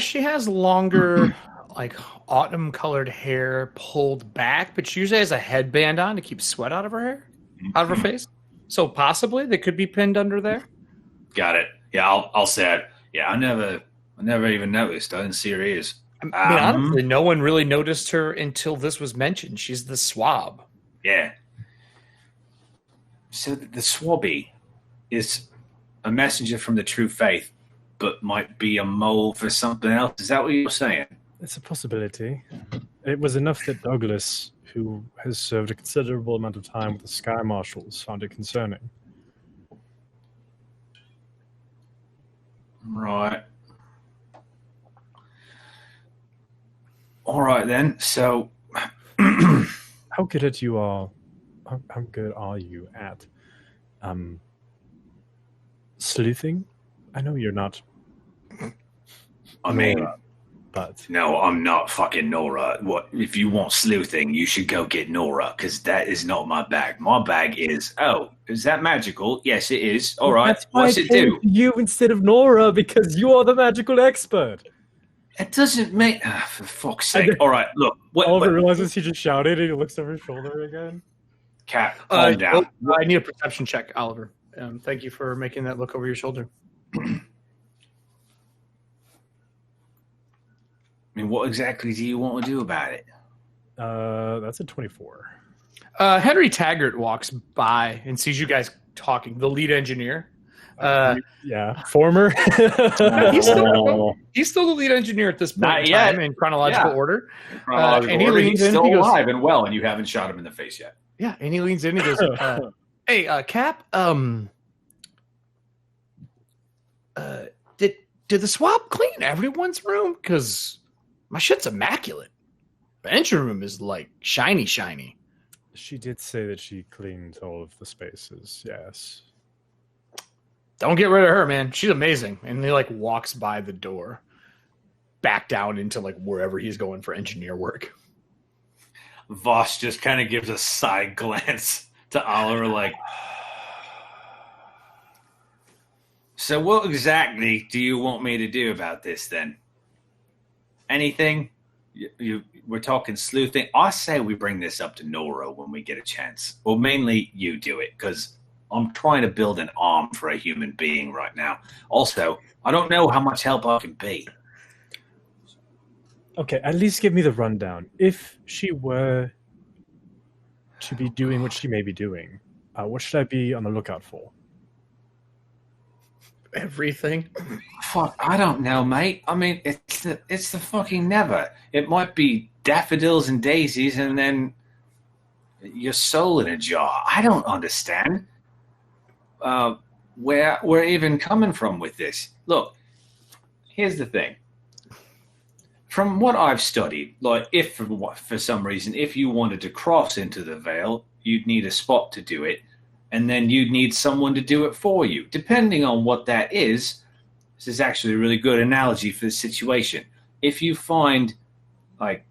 She has longer, like autumn-colored hair pulled back, but she usually has a headband on to keep sweat out of her hair, out of her face. So possibly they could be pinned under there. Got it. Yeah, I'll say it. Yeah, I never even noticed. I didn't see her ears. I mean, honestly, no one really noticed her until this was mentioned. She's the swab. Yeah. So the swabby is a messenger from the true faith, but might be a mole for something else. Is that what you're saying? It's a possibility. It was enough that Douglas, who has served a considerable amount of time with the Sky Marshals, found it concerning. Right. All right, then. So, how good at you are? How good are you at sleuthing? I know you're not. I mean, Nora, but no, I'm not fucking Nora. What if you want sleuthing? You should go get Nora, because that is not my bag. My bag is. Oh, is that magical? Yes, it is. All right. What's it do? You instead of Nora, because you are the magical expert. It doesn't make. For fuck's sake! All right, look. Oliver realizes he just shouted, and he looks over his shoulder again. Cap, calm down. I need a perception check, Oliver. Thank you for making that look over your shoulder. I mean, what exactly do you want to do about it? That's a 24. Henry Taggart walks by and sees you guys talking. The lead engineer. Yeah, former. He's still the lead engineer at this point in time in chronological order. And he leans in. He's still alive and well, and you haven't shot him in the face yet. Yeah, and he leans in and goes, "Hey, Cap. Did the swab clean everyone's room? Because my shit's immaculate. The engine room is like shiny." She did say that she cleaned all of the spaces. Yes. Don't get rid of her, man. She's amazing. And he like walks by the door, back down into like wherever he's going for engineer work. Voss just kind of gives a side glance to Oliver, like, so what exactly do you want me to do about this then? Anything? We're talking sleuthing. I say we bring this up to Nora when we get a chance. Well, mainly you do it, because I'm trying to build an arm for a human being right now. Also, I don't know how much help I can be. Okay, at least give me the rundown. If she were to be doing what she may be doing, what should I be on the lookout for? Everything. Fuck, I don't know, mate. I mean, it's the fucking Nether. It might be daffodils and daisies, and then your soul in a jar. I don't understand. where we're even coming from with this. Look, here's the thing. From what I've studied, like if for some reason, if you wanted to cross into the Vale, you'd need a spot to do it, and then you'd need someone to do it for you. Depending on what that is, this is actually a really good analogy for the situation. If you find like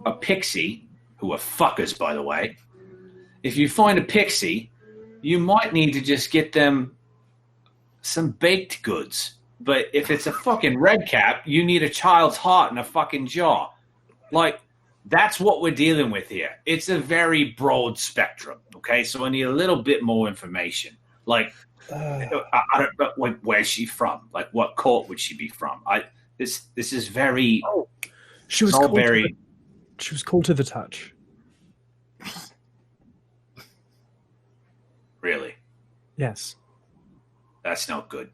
a pixie, who are fuckers, by the way, if you find a pixie, you might need to just get them some baked goods. But if it's a fucking red cap, you need a child's heart and a fucking jaw. Like, that's what we're dealing with here. It's a very broad spectrum, okay? So I need a little bit more information. Like, I don't know, like, where's she from? Like, what court would she be from? This is very... Oh, she was cold very... She was cold to the touch. Really? Yes. That's not good.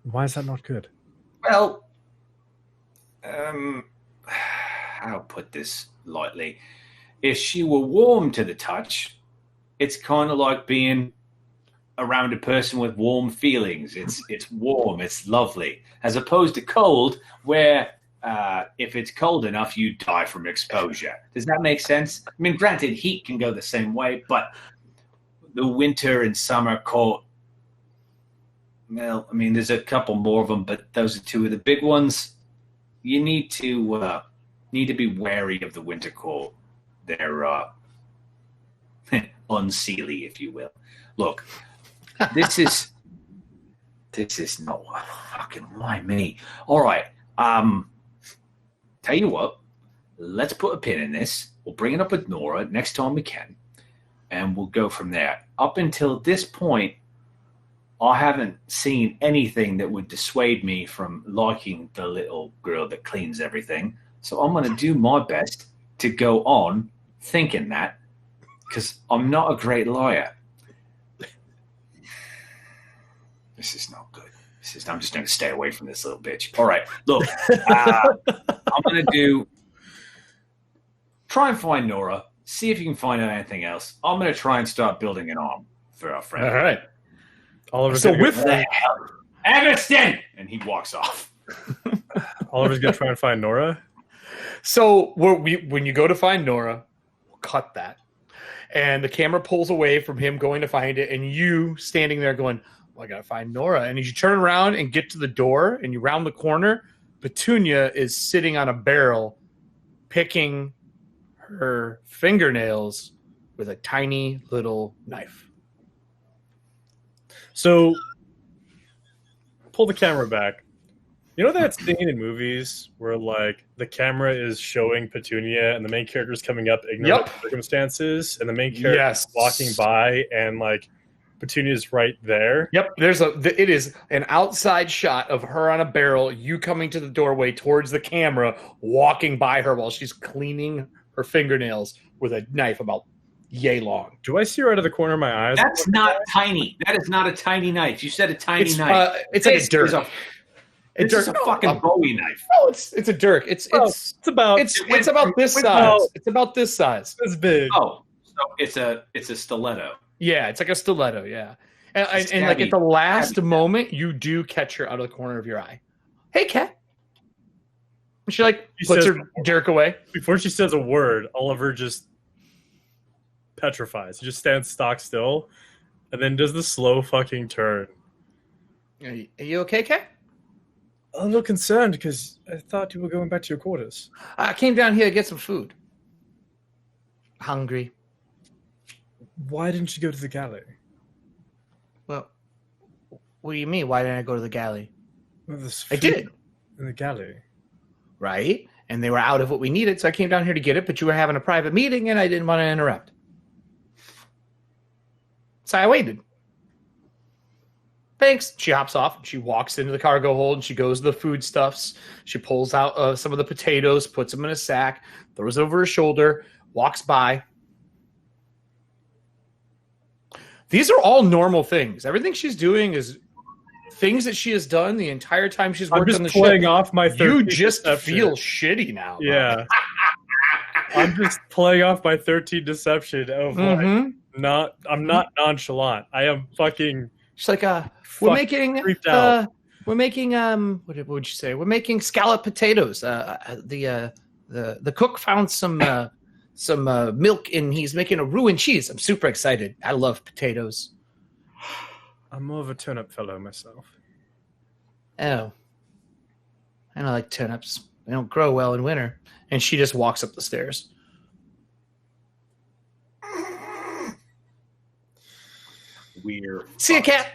Why is that not good? Well, I'll put this lightly. If she were warm to the touch, it's kind of like being around a person with warm feelings. It's warm, it's lovely, as opposed to cold, where if it's cold enough, you die from exposure. Does that make sense? I mean, granted, heat can go the same way, but the winter and summer court. Well, I mean, there's a couple more of them, but those are two of the big ones. You need to be wary of the winter court. They're unseelie, if you will. Look, this is no fucking why me. All right, tell you what, let's put a pin in this. We'll bring it up with Nora next time we can, and we'll go from there. Up until this point, I haven't seen anything that would dissuade me from liking the little girl that cleans everything. So I'm going to do my best to go on thinking that, because I'm not a great liar. This is not good. I'm just going to stay away from this little bitch. All right, look, I'm going to try and find Nora, see if you can find out anything else. I'm going to try and start building an arm for our friend. All right. Oliver's so with that, Everston, and he walks off. Oliver's gonna try and find Nora. So when you go to find Nora, we'll cut that, and the camera pulls away from him going to find it, and you standing there going, "Well, I gotta find Nora." And as you turn around and get to the door, and you round the corner, Petunia is sitting on a barrel, picking her fingernails with a tiny little knife. So, pull the camera back. You know that scene in movies where, like, the camera is showing Petunia and the main character is coming up ignorant of circumstances, and the main character is walking by, and, like, Petunia's right there? Yep. It is an outside shot of her on a barrel, you coming to the doorway towards the camera, walking by her while she's cleaning her fingernails with a knife about yay long. Do I see her out of the corner of my eyes? That's not tiny. That is not a tiny knife. You said a tiny knife. It's like a dirk. It's a fucking Bowie knife. No, it's a dirk. It's about this size. It's about this size. It's big. Oh, so it's a stiletto. Yeah, it's like a stiletto. Yeah, and like at the last moment, you do catch her out of the corner of your eye. Hey, cat. And she puts her dirk away. Before she says a word, Oliver just petrifies. He just stands stock still, and then does the slow fucking turn. Are you okay, Kat? I'm a little concerned because I thought you were going back to your quarters. I came down here to get some food. Hungry. Why didn't you go to the galley? Well, what do you mean? Why didn't I go to the galley? Well, I did. In the galley. Right? And they were out of what we needed, so I came down here to get it, but you were having a private meeting, and I didn't want to interrupt. So I waited. Thanks. She hops off, and she walks into the cargo hold, and she goes to the foodstuffs. She pulls out some of the potatoes, puts them in a sack, throws it over her shoulder, walks by. These are all normal things. Everything she's doing is things that she has done the entire time she's worked on the ship. I'm just playing off my 13 You just deception. feel shitty now. Yeah. I'm just playing off my 13 deception of I'm not nonchalant. I am fucking She's like, we're making what would you say? We're making scallop potatoes. The cook found some milk and he's making a roux and cheese. I'm super excited. I love potatoes. I'm more of a turnip fellow myself. Oh, I don't like turnips. They don't grow well in winter. And she just walks up the stairs. We're See ya, cat.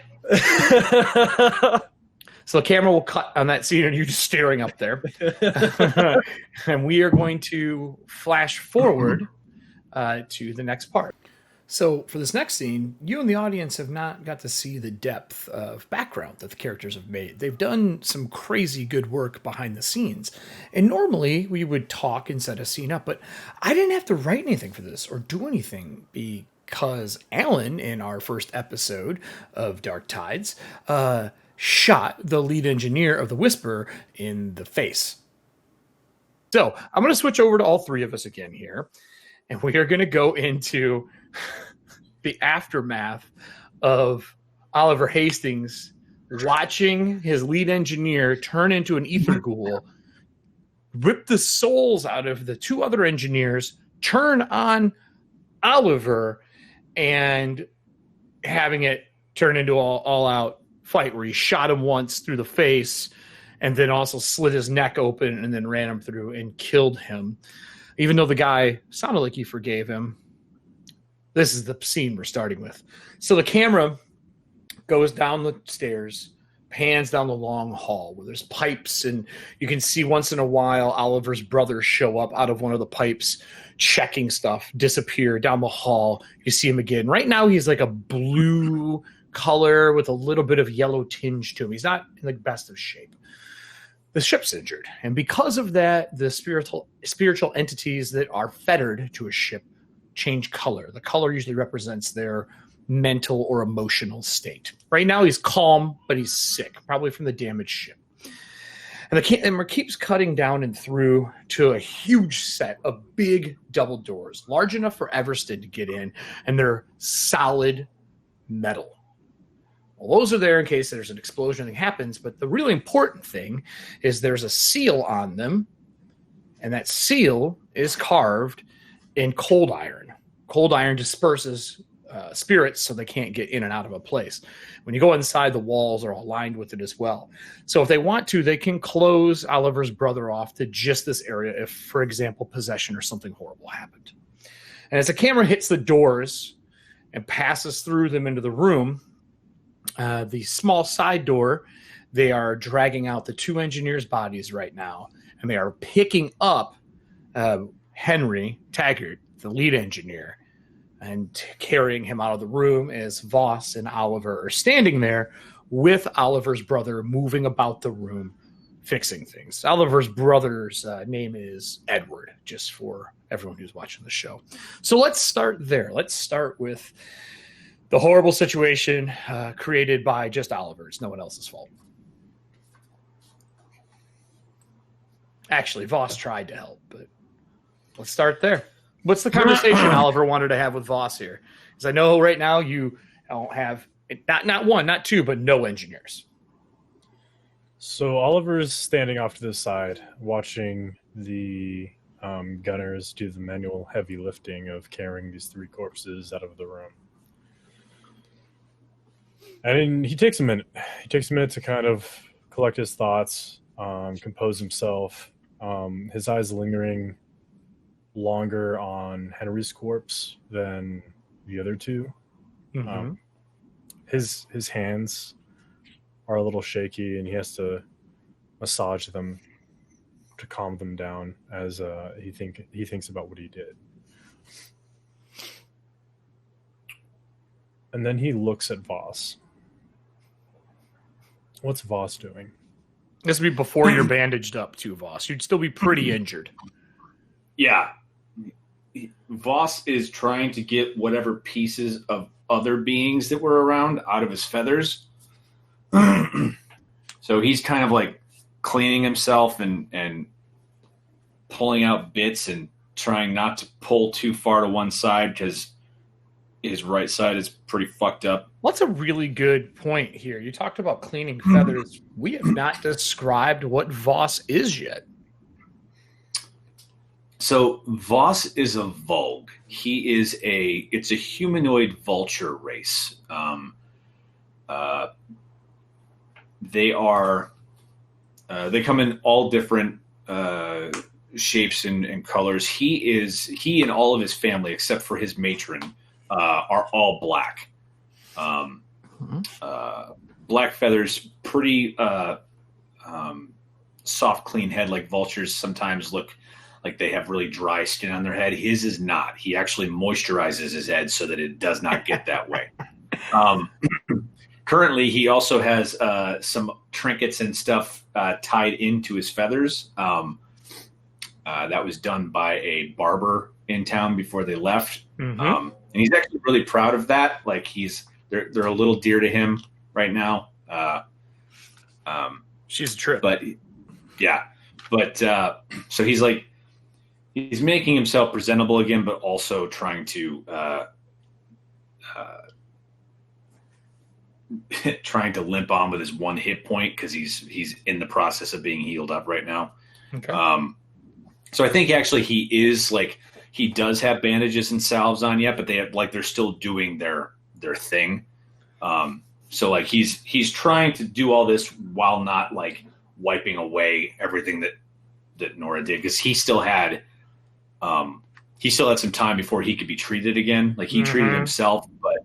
So the camera will cut on that scene and you just staring up there. And we are going to flash forward to the next part. So for this next scene, you and the audience have not got to see the depth of background that the characters have made. They've done some crazy good work behind the scenes. And normally we would talk and set a scene up, but I didn't have to write anything for this or do anything because Alan, in our first episode of Dark Tides, shot the lead engineer of the Whisper in the face. So I'm going to switch over to all three of us again here, and we are going to go into the aftermath of Oliver Hastings watching his lead engineer turn into an ether ghoul, rip the souls out of the two other engineers, turn on Oliver, and having it turn into all out fight where he shot him once through the face and then also slit his neck open and then ran him through and killed him. Even though the guy sounded like he forgave him, this is the scene we're starting with. So the camera goes down the stairs, pans down the long hall where there's pipes, and you can see once in a while Oliver's brothers show up out of one of the pipes, checking stuff, disappear down the hall. You see him again. Right now he's like a blue color with a little bit of yellow tinge to him. He's not in the best of shape. The ship's injured, and because of that, the spiritual entities that are fettered to a ship change color. The color usually represents their mental or emotional state. Right now he's calm, but he's sick, probably from the damaged ship. And the camera keeps cutting down and through to a huge set of big double doors, large enough for Everston to get in, and they're solid metal. Well, those are there in case there's an explosion that happens, but the really important thing is there's a seal on them, and that seal is carved in cold iron. Cold iron disperses spirits so they can't get in and out of a place. When you go inside, the walls are aligned with it as well. So if they want to, they can close Oliver's brother off to just this area if, for example, possession or something horrible happened. And as the camera hits the doors and passes through them into the room, the small side door, they are dragging out the two engineers' bodies right now, and they are picking up Henry Taggart, the lead engineer, and carrying him out of the room as Voss and Oliver are standing there with Oliver's brother moving about the room, fixing things. Oliver's brother's name is Edward, just for everyone who's watching the show. So let's start there. Let's start with the horrible situation created by just Oliver. It's no one else's fault. Actually, Voss tried to help, but let's start there. What's the conversation Oliver wanted to have with Voss here? Because I know right now you don't have not one, not two, but no engineers. So Oliver's standing off to the side, watching the gunners do the manual heavy lifting of carrying these three corpses out of the room. And he takes a minute. He takes a minute to kind of collect his thoughts, compose himself. His eyes lingering longer on Henry's corpse than the other two. Mm-hmm. His hands are a little shaky, and he has to massage them to calm them down as he thinks about what he did. And then he looks at Voss. What's Voss doing? This would be before you're bandaged up too, Voss. You'd still be pretty injured. Yeah. Voss is trying to get whatever pieces of other beings that were around out of his feathers. So he's kind of like cleaning himself and pulling out bits and trying not to pull too far to one side, because his right side is pretty fucked up. Well, that's a really good point here. You talked about cleaning feathers. We have not described what Voss is yet. So Voss is a Vulg. It's a humanoid vulture race. They come in all different shapes and colors. He and all of his family, except for his matron, are all black. Black feathers, pretty soft, clean head, like vultures sometimes look like they have really dry skin on their head. His is not. He actually moisturizes his head so that it does not get that way. Currently, he also has some trinkets and stuff tied into his feathers. That was done by a barber in town before they left. And he's actually really proud of that. Like they're a little dear to him right now. She's a trip. But yeah. So he's making himself presentable again, but also trying to limp on with his one hit point because he's in the process of being healed up right now. Okay. So I think actually he does have bandages and salves on yet, but they're still doing their thing. So like he's trying to do all this while not like wiping away everything that Nora did, because he still had some time before he could be treated again. Like he treated himself, but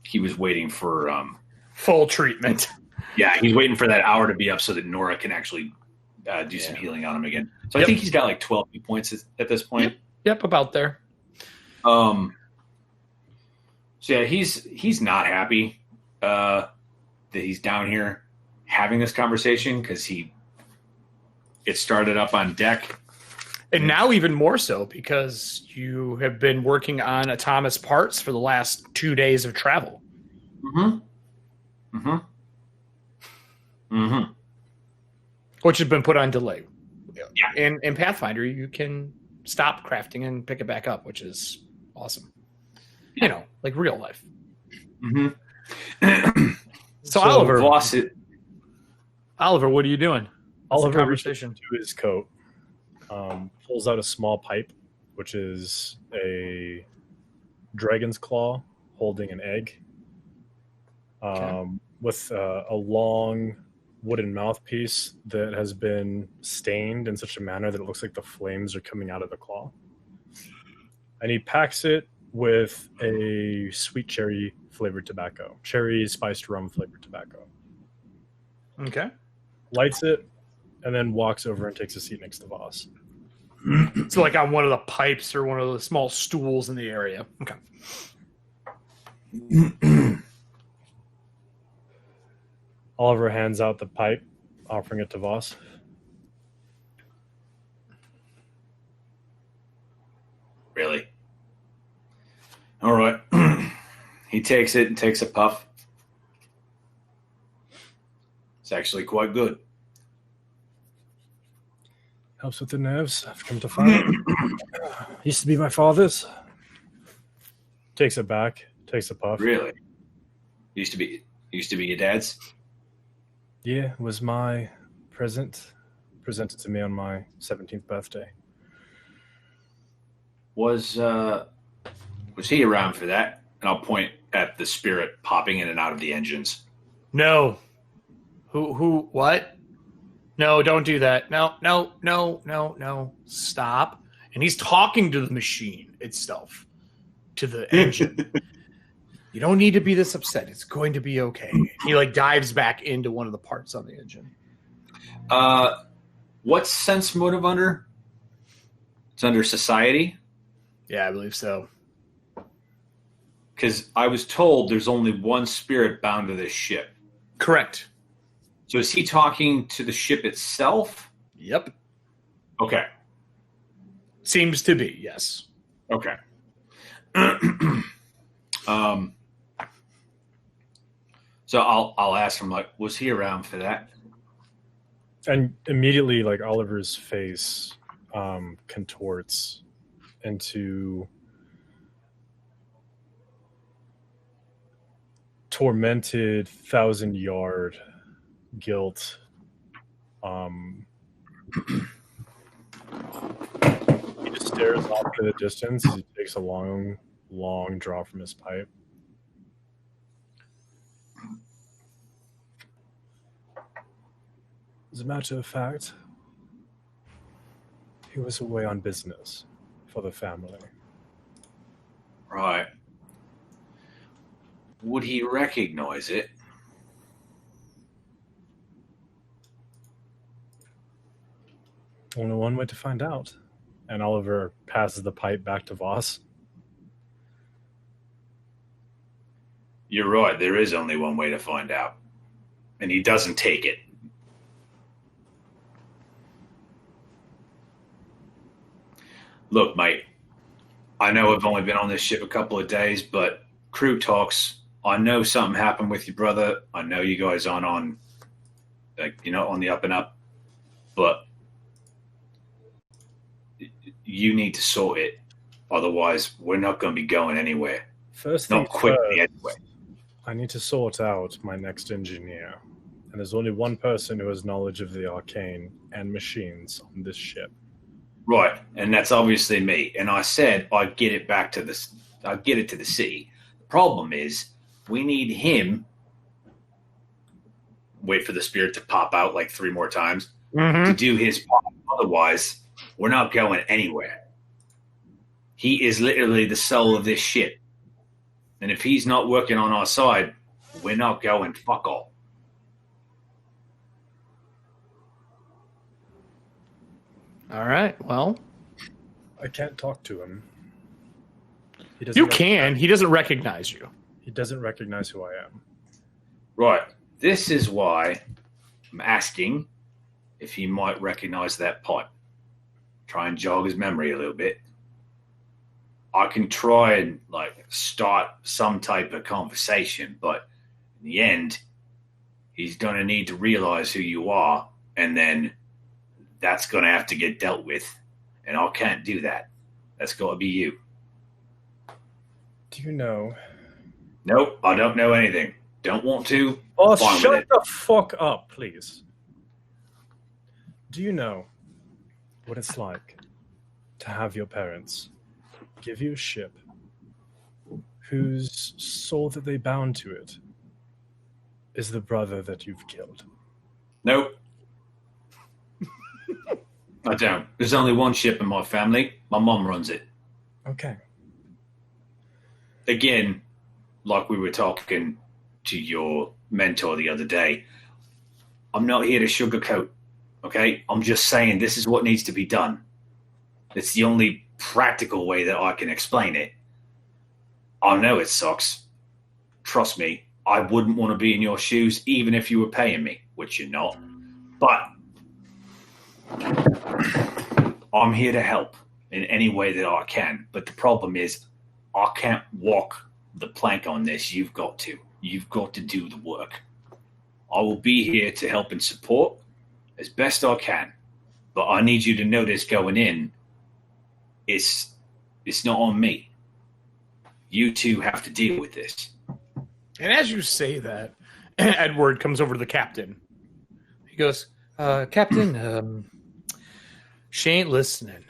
he was waiting for full treatment. Yeah, he's waiting for that hour to be up so that Nora can actually do some healing on him again. So I think he's got like 12 points at this point. Yep, about there. So yeah, he's not happy that he's down here having this conversation because it started up on deck. And now even more so because you have been working on autonomous parts for the last 2 days of travel. Which has been put on delay. Yeah. In Pathfinder, you can stop crafting and pick it back up, which is awesome. You know, like real life. So Oliver, Oliver, what are you doing? Oliver reaches into his coat, pulls out a small pipe, which is a dragon's claw holding an egg, with a long wooden mouthpiece that has been stained in such a manner that it looks like the flames are coming out of the claw. And he packs it with a sweet cherry flavored tobacco, cherry spiced rum flavored tobacco. Okay. Lights it, and then walks over and takes a seat next to Voss. So like on one of the pipes or one of the small stools in the area. Okay. Oliver hands out the pipe, offering it to Voss. Really? All right. He takes it and takes a puff. It's actually quite good. Helps with the nerves. I've come to find it. Used to be my father's. Takes it back. Takes a puff. Really? Used to be your dad's? Yeah, it was my present. Presented to me on my 17th birthday. Was he around for that? And I'll point at the spirit popping in and out of the engines. No. Who, what? No, don't do that. No. Stop. And he's talking to the machine itself, to the engine. You don't need to be this upset. It's going to be okay. He like dives back into one of the parts on the engine. What's sense motive under? It's under society? Yeah, I believe so. Because I was told there's only one spirit bound to this ship. Correct. So is he talking to the ship itself? Yep. Okay. Seems to be, yes. Okay. So I'll ask him, like, was he around for that? And immediately, like, Oliver's face contorts into tormented 1,000-yard guilt. He just stares off to the distance as he takes a long, long draw from his pipe. As a matter of fact, he was away on business for the family. Right. Would he recognize it? Only one way to find out. And Oliver passes the pipe back to Voss. You're right. There is only one way to find out. And he doesn't take it. Look, mate, I know I've only been on this ship a couple of days, but crew talks, I know something happened with your brother. I know you guys aren't on, on the up and up, but you need to sort it. Otherwise, we're not going to be going anywhere. First not things quickly first, anyway. I need to sort out my next engineer. And there's only one person who has knowledge of the arcane and machines on this ship. Right, and that's obviously me. And I said I'd get it back to the, I'd get it to the city. The problem is we need him. Wait for the spirit to pop out like 3 more times to do his part. Otherwise, we're not going anywhere. He is literally the soul of this ship, and if he's not working on our side, we're not going fuck all. All right. Well, I can't talk to him. You can. He doesn't recognize you. He doesn't recognize who I am. Right. This is why I'm asking if he might recognize that pipe. Try and jog his memory a little bit. I can try and start some type of conversation, but in the end, he's going to need to realize who you are, and then that's going to have to get dealt with. And I can't do that. That's got to be you. Do you know? Nope, I don't know anything. Don't want to. Oh, Fine shut with it. the fuck up, please. Do you know what it's like to have your parents give you a ship whose soul that they bound to it is the brother that you've killed? Nope. I don't. There's only one ship in my family. My mom runs it. Okay. Again, like we were talking to your mentor the other day, I'm not here to sugarcoat, okay? I'm just saying this is what needs to be done. It's the only practical way that I can explain it. I know it sucks. Trust me, I wouldn't want to be in your shoes even if you were paying me, which you're not. But I'm here to help in any way that I can. But the problem is I can't walk the plank on this. You've got to. You've got to do the work. I will be here to help and support as best I can. But I need you to know this going in. It's not on me. You two have to deal with this. And as you say that, Edward comes over to the captain. He goes, Captain, she ain't listening.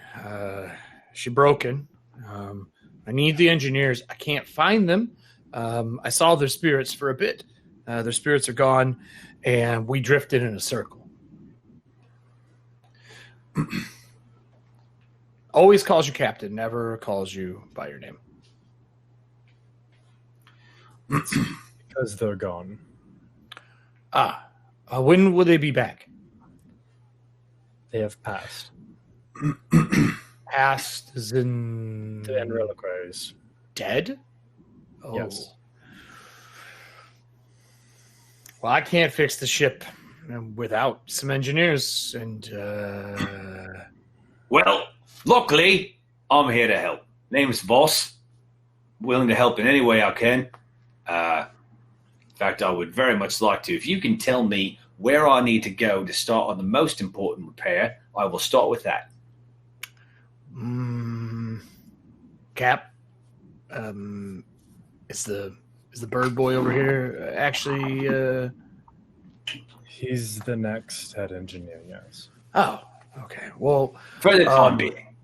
She broken. I need the engineers. I can't find them. I saw their spirits for a bit. Their spirits are gone, and we drifted in a circle. Always calls you captain, never calls you by your name. Because they're gone. When will they be back? They have passed. Past as in... The Enreliquaries. Dead? Oh. Yes. Well, I can't fix the ship without some engineers, and... Well, luckily, I'm here to help. Name's Voss. Willing to help in any way I can. In fact, I would very much like to. If you can tell me where I need to go to start on the most important repair, I will start with that. Cap, is the Is the bird boy over here actually? He's the next head engineer. Yes. Oh, okay. Well, For the time being.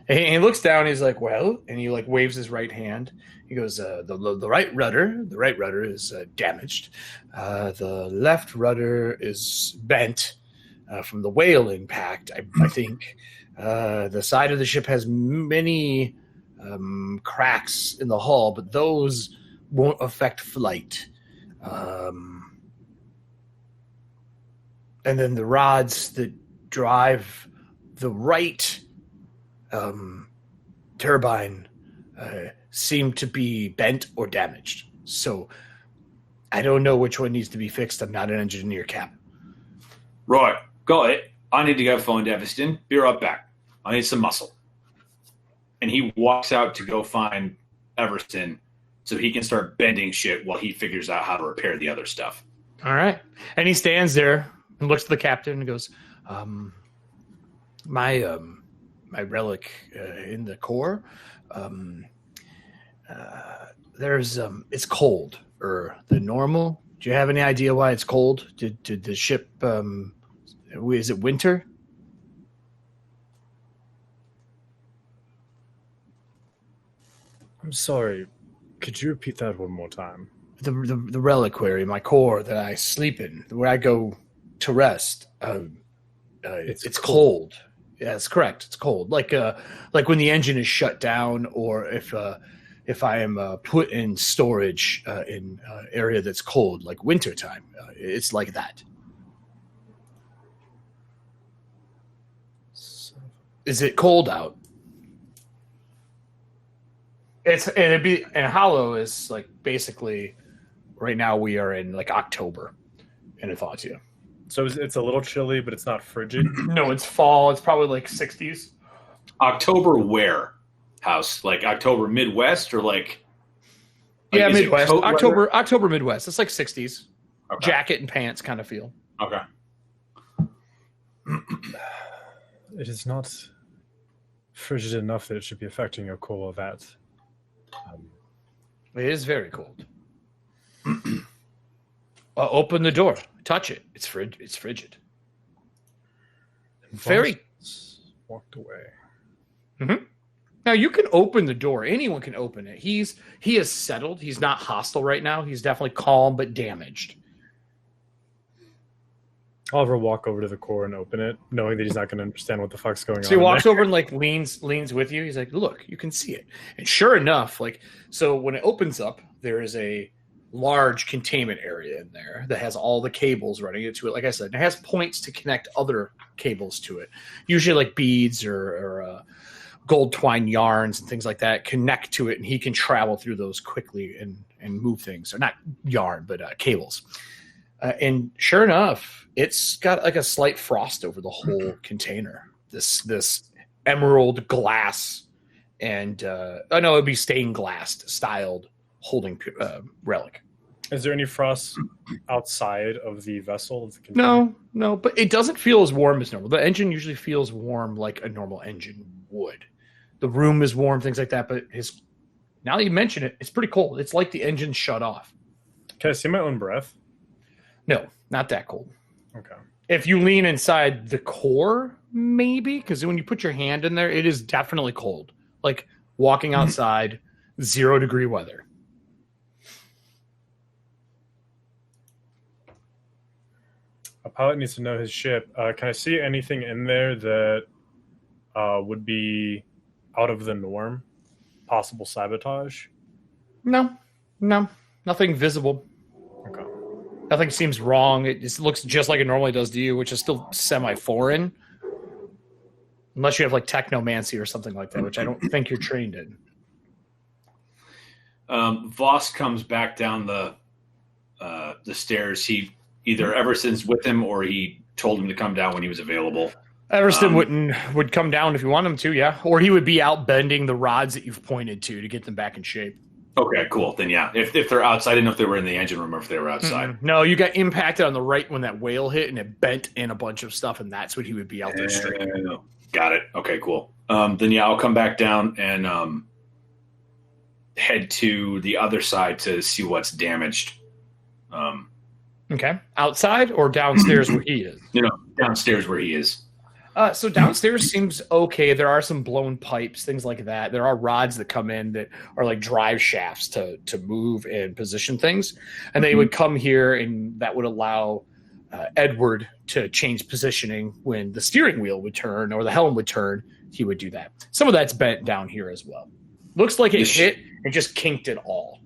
he looks down. He's like, "Well," and he like waves his right hand. He goes, "The right rudder is damaged. The left rudder is bent from the whale impact. I think the side of the ship has many cracks in the hull, but those won't affect flight. And then the rods that drive the right turbine seem to be bent or damaged. So I don't know which one needs to be fixed. I'm not an engineer, Cap." Right, got it. I need to go find Everston. Be right back. I need some muscle. And he walks out to go find Everston so he can start bending shit while he figures out how to repair the other stuff. All right. And he stands there and looks at the captain and goes, my relic in the core, it's cold than normal. Do you have any idea why it's cold? Did the ship, is it winter? I'm sorry. Could you repeat that one more time? The reliquary, my core that I sleep in, where I go to rest. It's cold. Yeah, that's correct. It's cold. Like when the engine is shut down, or if I am put in storage in area that's cold, like wintertime. It's like that. Is it cold out? And Hollow is like basically right now we are in like October in Ethauntia. So it's a little chilly, but it's not frigid. No, it's fall. It's probably like 60s. October where? House? Like October Midwest or like yeah, Midwest. October October Midwest. It's like 60s. Okay. Jacket and pants kind of feel. Okay. It is not frigid enough that it should be affecting your core. That it is very cold. Open the door. Touch it. It's frigid. Very. Walked away. Mm-hmm. Now you can open the door. Anyone can open it. He is settled. He's not hostile right now. He's definitely calm but damaged. Oliver walk over to the core and open it, knowing that he's not going to understand what the fuck's going on. So he walks over and like leans with you. He's like, "Look, you can see it." And sure enough, like so when it opens up, there is a large containment area in there that has all the cables running into it. Like I said, it has points to connect other cables to it. Usually like beads or gold twine yarns and things like that connect to it, and he can travel through those quickly and move things. Or not yarn, but cables. And sure enough, it's got like a slight frost over the whole container. This emerald glass and it'd be stained glass styled holding relic. Is there any frost outside of the vessel? Of the container? No, but it doesn't feel as warm as normal. The engine usually feels warm like a normal engine would. The room is warm, things like that. But now that you mention it, it's pretty cold. It's like the engine shut off. Can I see my own breath? No, not that cold. Okay. If you lean inside the core, maybe, because when you put your hand in there, it is definitely cold. Like walking outside, 0 degree weather. A pilot needs to know his ship. Can I see anything in there that would be out of the norm? Possible sabotage? No, nothing visible. Okay. Nothing seems wrong. It just looks just like it normally does to you, which is still semi-foreign. Unless you have like technomancy or something like that, which I don't think you're trained in. Voss comes back down the stairs. He either Everston's with him or he told him to come down when he was available. Everston would come down if you want him to, yeah. Or he would be out bending the rods that you've pointed to get them back in shape. Okay, cool. Then yeah, if they're outside, I didn't know if they were in the engine room or if they were outside. Mm-hmm. No, you got impacted on the right when that whale hit, and it bent in a bunch of stuff, and that's what he would be out there straight. Got it. Okay, cool. Then yeah, I'll come back down and head to the other side to see what's damaged. Okay. Outside or downstairs where he is? Downstairs where he is. So downstairs seems okay. There are some blown pipes, things like that. There are rods that come in that are like drive shafts to move and position things. And they would come here, and that would allow Edward to change positioning when the steering wheel would turn or the helm would turn. He would do that. Some of that's bent down here as well. Looks like it hit and just kinked it all.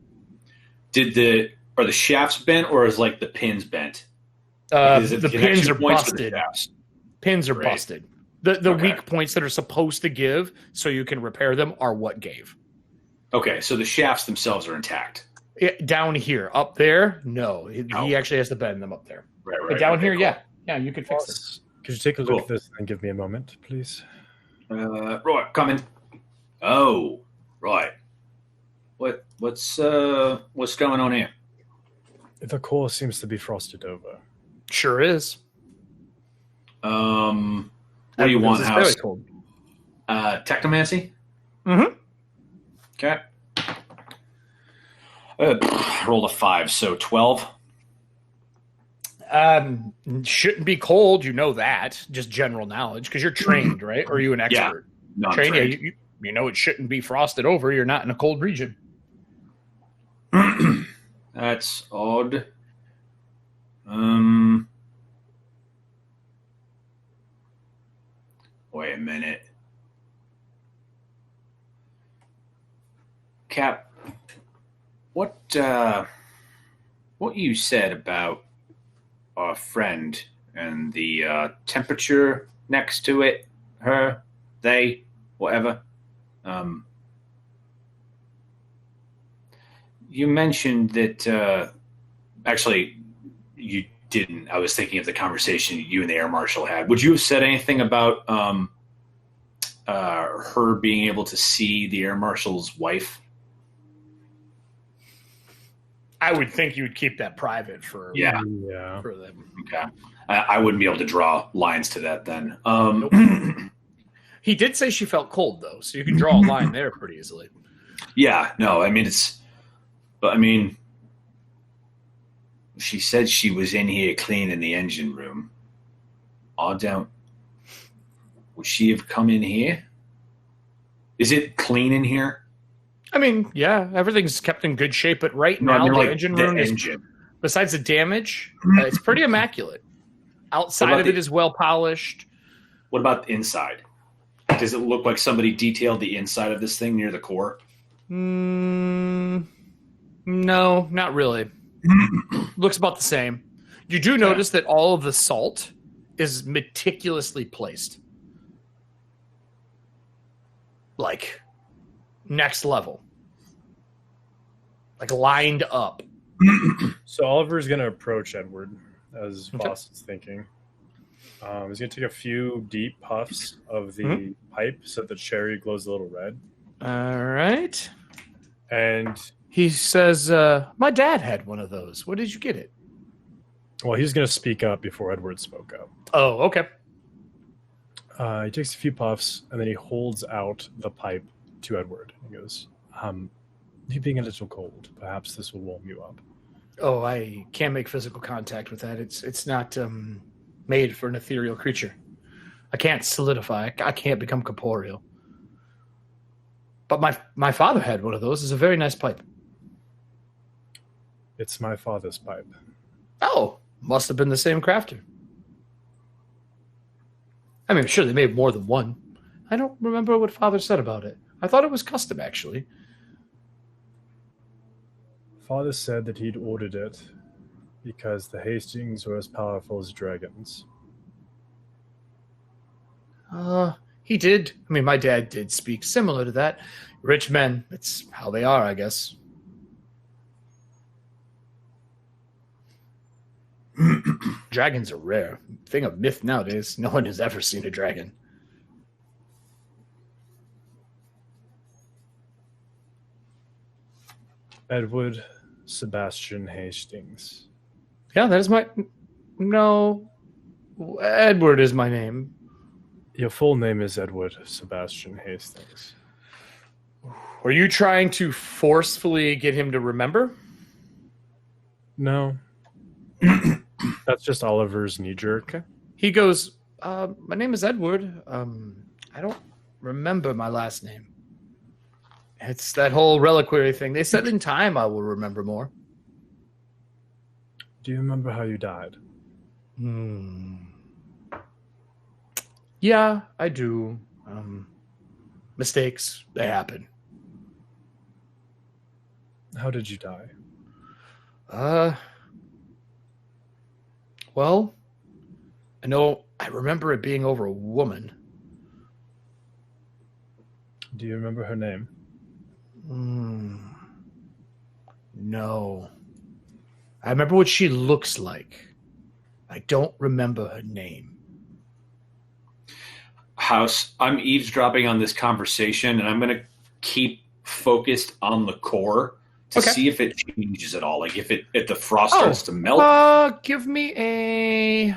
Are the shafts bent, or is like the pins bent? The pins are busted. Pins are busted. The weak points that are supposed to give so you can repair them are what gave. Okay, so the shafts themselves are intact. Down here. Up there, no. He actually has to bend them up there. Right. But down here, cool. Yeah, you could fix this. Could you take a look at this and give me a moment, please? Right, coming. Oh, right. What's going on here? The core seems to be frosted over. Sure is. What do you want, House? Technomancy? Mm-hmm. Okay. Rolled a 5, so 12. Shouldn't be cold, you know that. Just general knowledge, because you're trained, right? Or are you an expert? Yeah, no, trained. Yeah, you know it shouldn't be frosted over. You're not in a cold region. That's odd. Wait a minute. Cap, what you said about our friend and the temperature next to it, her, they, whatever. You mentioned that actually you didn't. I was thinking of the conversation you and the air marshal had. Would you have said anything about her being able to see the air marshal's wife? I would think you would keep that private for for them. Okay. I wouldn't be able to draw lines to that then. Nope. He did say she felt cold, though, so you can draw a line there pretty easily. Yeah, no, I mean, she said she was in here cleaning the engine room. Would she have come in here? Is it clean in here? I mean, yeah, everything's kept in good shape, but right now the engine room is, besides the damage, it's pretty immaculate. Outside of it is well polished. What about the inside? Does it look like somebody detailed the inside of this thing near the core? No, not really. Looks about the same. You do notice that all of the salt is meticulously placed. Like, next level. Like, lined up. So Oliver's going to approach Edward, as Voss is thinking. He's going to take a few deep puffs of the pipe so the cherry glows a little red. All right. And he says, my dad had one of those. Where did you get it? Well, he's going to speak up before Edward spoke up. Oh, okay. He takes a few puffs, and then he holds out the pipe to Edward. He goes, you being a little cold, perhaps this will warm you up. Oh, I can't make physical contact with that. It's not made for an ethereal creature. I can't solidify. I can't become corporeal. But my father had one of those. It's a very nice pipe. It's my father's pipe. Oh, must have been the same crafter. I mean, sure, they made more than one. I don't remember what father said about it. I thought it was custom, actually. Father said that he'd ordered it because the Hastings were as powerful as dragons. He did. I mean, my dad did speak similar to that. Rich men, it's how they are, I guess. Dragons are rare. Thing of myth nowadays. No one has ever seen a dragon. Edward Sebastian Hastings. Yeah, that is my... No. Edward is my name. Your full name is Edward Sebastian Hastings. Are you trying to forcefully get him to remember? No. That's just Oliver's knee jerk. Okay. He goes, my name is Edward. I don't remember my last name. It's that whole reliquary thing. They said in time I will remember more. Do you remember how you died? Yeah, I do. Mistakes, they happen. How did you die? Well, I remember it being over a woman. Do you remember her name? No. I remember what she looks like. I don't remember her name. House, I'm eavesdropping on this conversation, and I'm going to keep focused on the core to see if it changes at all. Like if the frost starts to melt. Give me a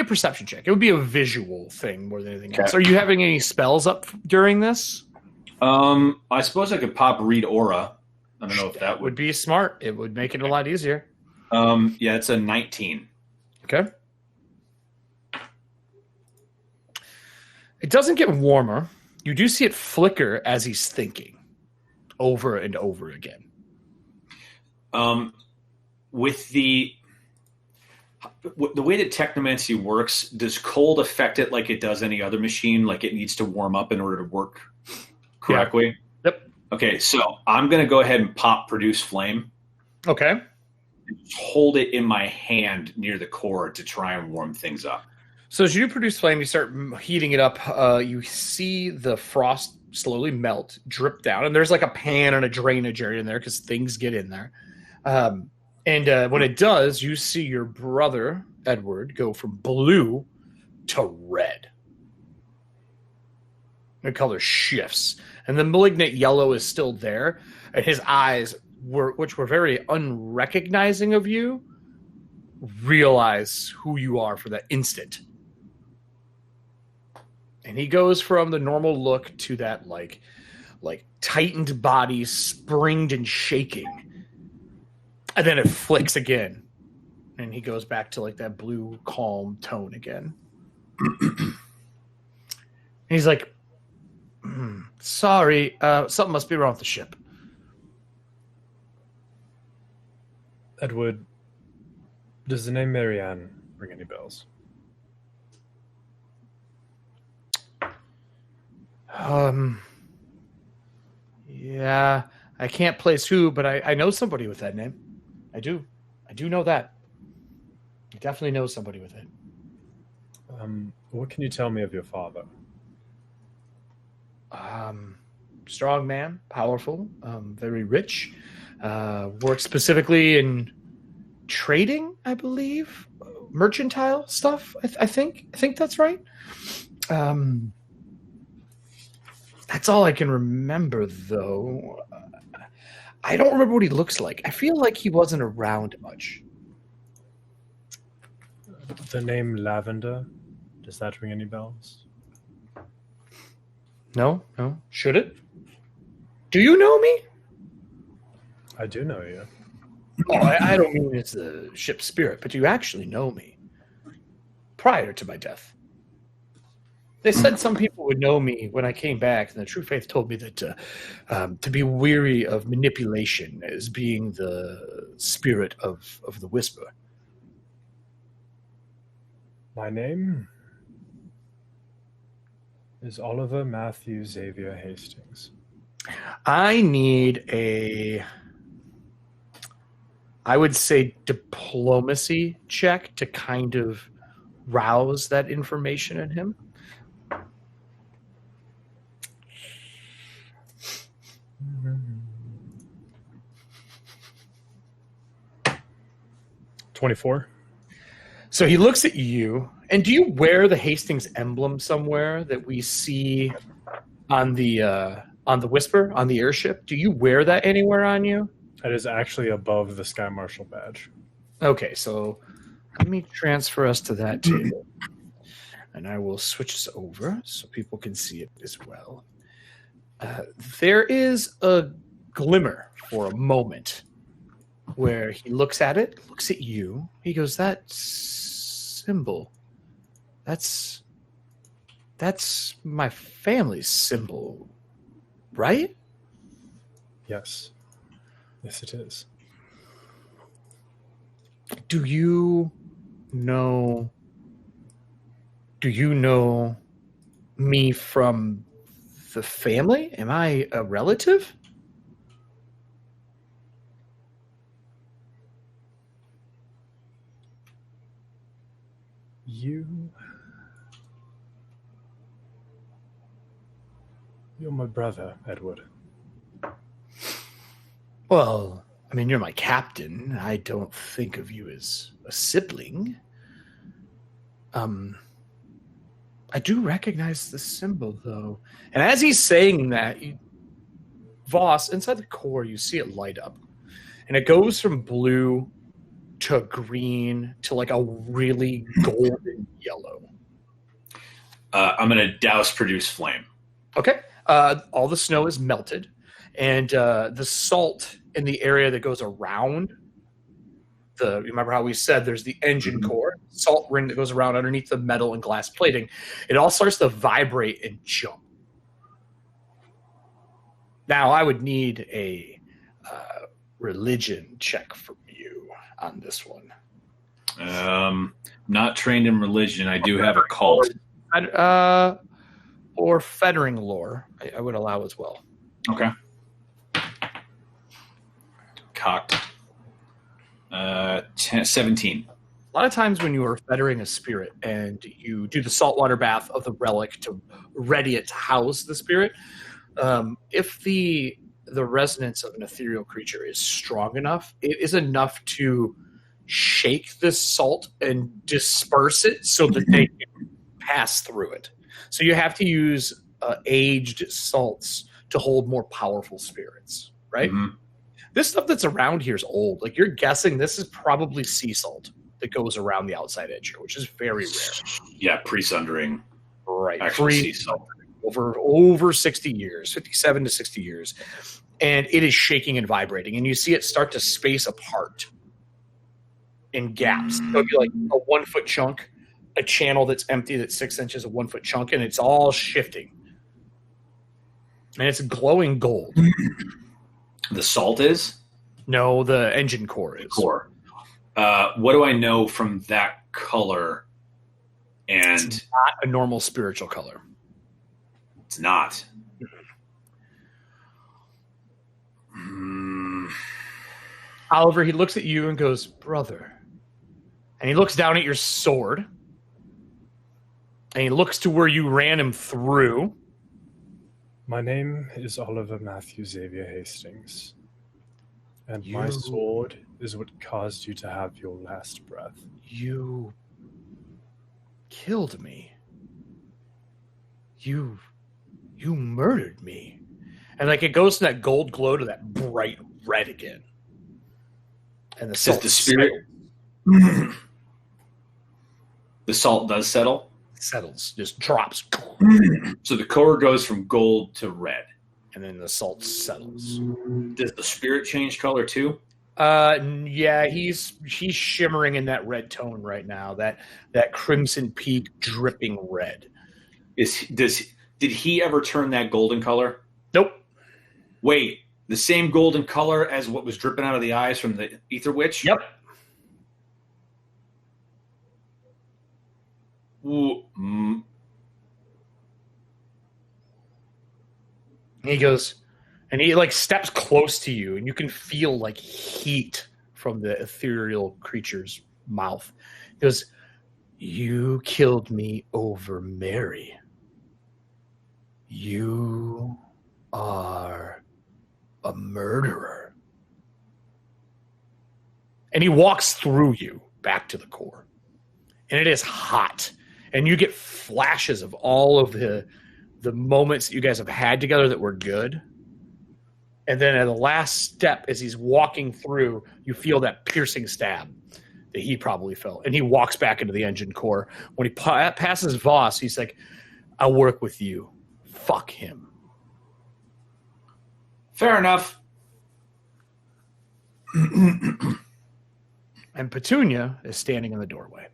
perception check. It would be a visual thing more than anything else. Are you having any spells up during this? I suppose I could pop read aura. I don't know if that would be smart. It would make it a lot easier. Yeah, it's a 19. Okay. It doesn't get warmer. You do see it flicker as he's thinking over and over again. With the way that technomancy works, does cold affect it like it does any other machine? Like it needs to warm up in order to work correctly? Yeah. Yep. Okay, so I'm going to go ahead and pop produce flame. Okay. And just hold it in my hand near the core to try and warm things up. So as you produce flame, you start heating it up. You see the frost slowly melt, drip down, and there's like a pan and a drainage area in there because things get in there. And when it does, you see your brother, Edward, go from blue to red. The color shifts, and the malignant yellow is still there, and his eyes, which were very unrecognizing of you, realize who you are for that instant. And he goes from the normal look to that like tightened body, springed and shaking. And then it flicks again. And he goes back to like that blue, calm tone again. And he's like, sorry, something must be wrong with the ship. Edward, does the name Marianne ring any bells? Yeah, I can't place who, but I know somebody with that name. I do know that. I definitely know somebody with it. What can you tell me of your father? Strong man, powerful, very rich, works specifically in trading, I believe, mercantile stuff. I think that's right. That's all I can remember, though. I don't remember what he looks like. I feel like he wasn't around much. The name Lavender, does that ring any bells? No. Should it? Do you know me? I do know you. Oh, I don't mean it's the ship's spirit, but you actually know me. Prior to my death. They said some people would know me when I came back, and the True Faith told me that to be weary of manipulation as being the spirit of the Whisper. My name is Oliver Matthew Xavier Hastings. I need I would say, diplomacy check to kind of rouse that information in him. 24. So he looks at you, and do you wear the Hastings emblem somewhere that we see on the Whisper, on the airship? Do you wear that anywhere on you? It is actually above the Sky Marshal badge. Okay, so let me transfer us to that table. And I will switch this over so people can see it as well. There is a glimmer for a moment where he looks at it, looks at you. He goes, that symbol, that's my family's symbol, right? Yes. Yes, it is. Do you know me from the family? Am I a relative? You're my brother, Edward. Well, I mean, you're my captain. I don't think of you as a sibling. I do recognize the symbol, though. And as he's saying that, Voss, inside the core, you see it light up. And it goes from blue to green to like a really golden yellow. I'm going to douse produce flame. Okay. All the snow is melted. And the salt in the area that goes around remember how we said there's the engine core, salt ring that goes around underneath the metal and glass plating. It all starts to vibrate and jump. Now, I would need a religion check from you on this one. Not trained in religion. I do have a cult. Or fettering lore, I would allow as well. Okay. Cocked. 17. A lot of times when you are fettering a spirit and you do the saltwater bath of the relic to ready it to house the spirit, if the resonance of an ethereal creature is strong enough, it is enough to shake this salt and disperse it so that they can pass through it. So you have to use aged salts to hold more powerful spirits, right? Mm-hmm. This stuff that's around here is old. Like, you're guessing this is probably sea salt that goes around the outside edge here, which is very rare. Yeah, pre-sundering. Right. Actual sea salt. Over 60 years, 57 to 60 years. And it is shaking and vibrating. And you see it start to space apart in gaps. So it'll be like a 1 foot chunk, a channel that's empty that's 6 inches, a 1 foot chunk, and it's all shifting. And it's glowing gold. The salt is? No, the engine core is. The core. What do I know from that color? And it's not a normal spiritual color. It's not. Oliver, he looks at you and goes, brother. And he looks down at your sword. And he looks to where you ran him through. My name is Oliver Matthew Xavier Hastings. And my sword is what caused you to have your last breath. You killed me. You murdered me. And like it goes from that gold glow to that bright red again. And the salt the spirit the salt does settle? Settles, just drops. So the core goes from gold to red. And then the salt settles. Does the spirit change color too? Yeah, he's shimmering in that red tone right now. That crimson peak dripping red. Did he ever turn that golden color? Nope. Wait, the same golden color as what was dripping out of the eyes from the Ether Witch? Yep. Ooh, He goes, and he like steps close to you, and you can feel like heat from the ethereal creature's mouth. He goes, you killed me over Mary. You are a murderer. And he walks through you back to the core. And it is hot. And you get flashes of all of the moments that you guys have had together that were good. And then at the last step, as he's walking through, you feel that piercing stab that he probably felt. And he walks back into the engine core. When he passes Voss, he's like, I'll work with you. Fuck him. Fair enough. And Petunia is standing in the doorway.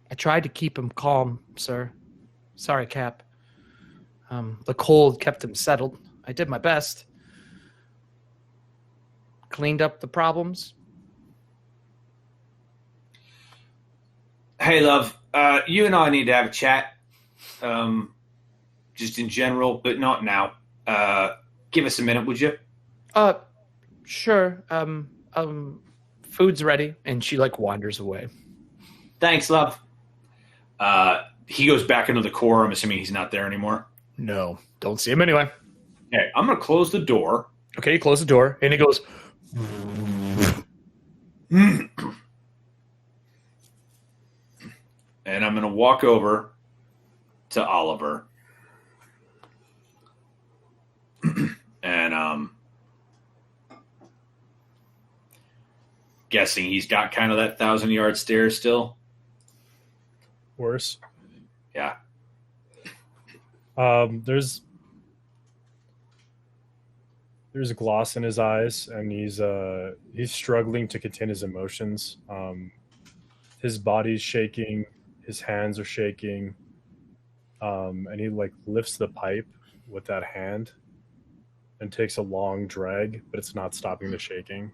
I tried to keep him calm, sir. Sorry, Cap. The cold kept him settled. I did my best. Cleaned up the problems. Hey, love. You and I need to have a chat. Just in general, but not now. Give us a minute, would you? Sure. Food's ready. And she wanders away. Thanks, love. He goes back into the core. I'm assuming he's not there anymore. No, don't see him anyway. Okay, I'm going to close the door. Okay, you close the door, and it goes... And I'm going to walk over to Oliver. And guessing he's got kind of that 1,000-yard stare still. Worse. Yeah. There's gloss in his eyes, and he's struggling to contain his emotions. His body's shaking, his hands are shaking, and he lifts the pipe with that hand and takes a long drag, but it's not stopping the shaking.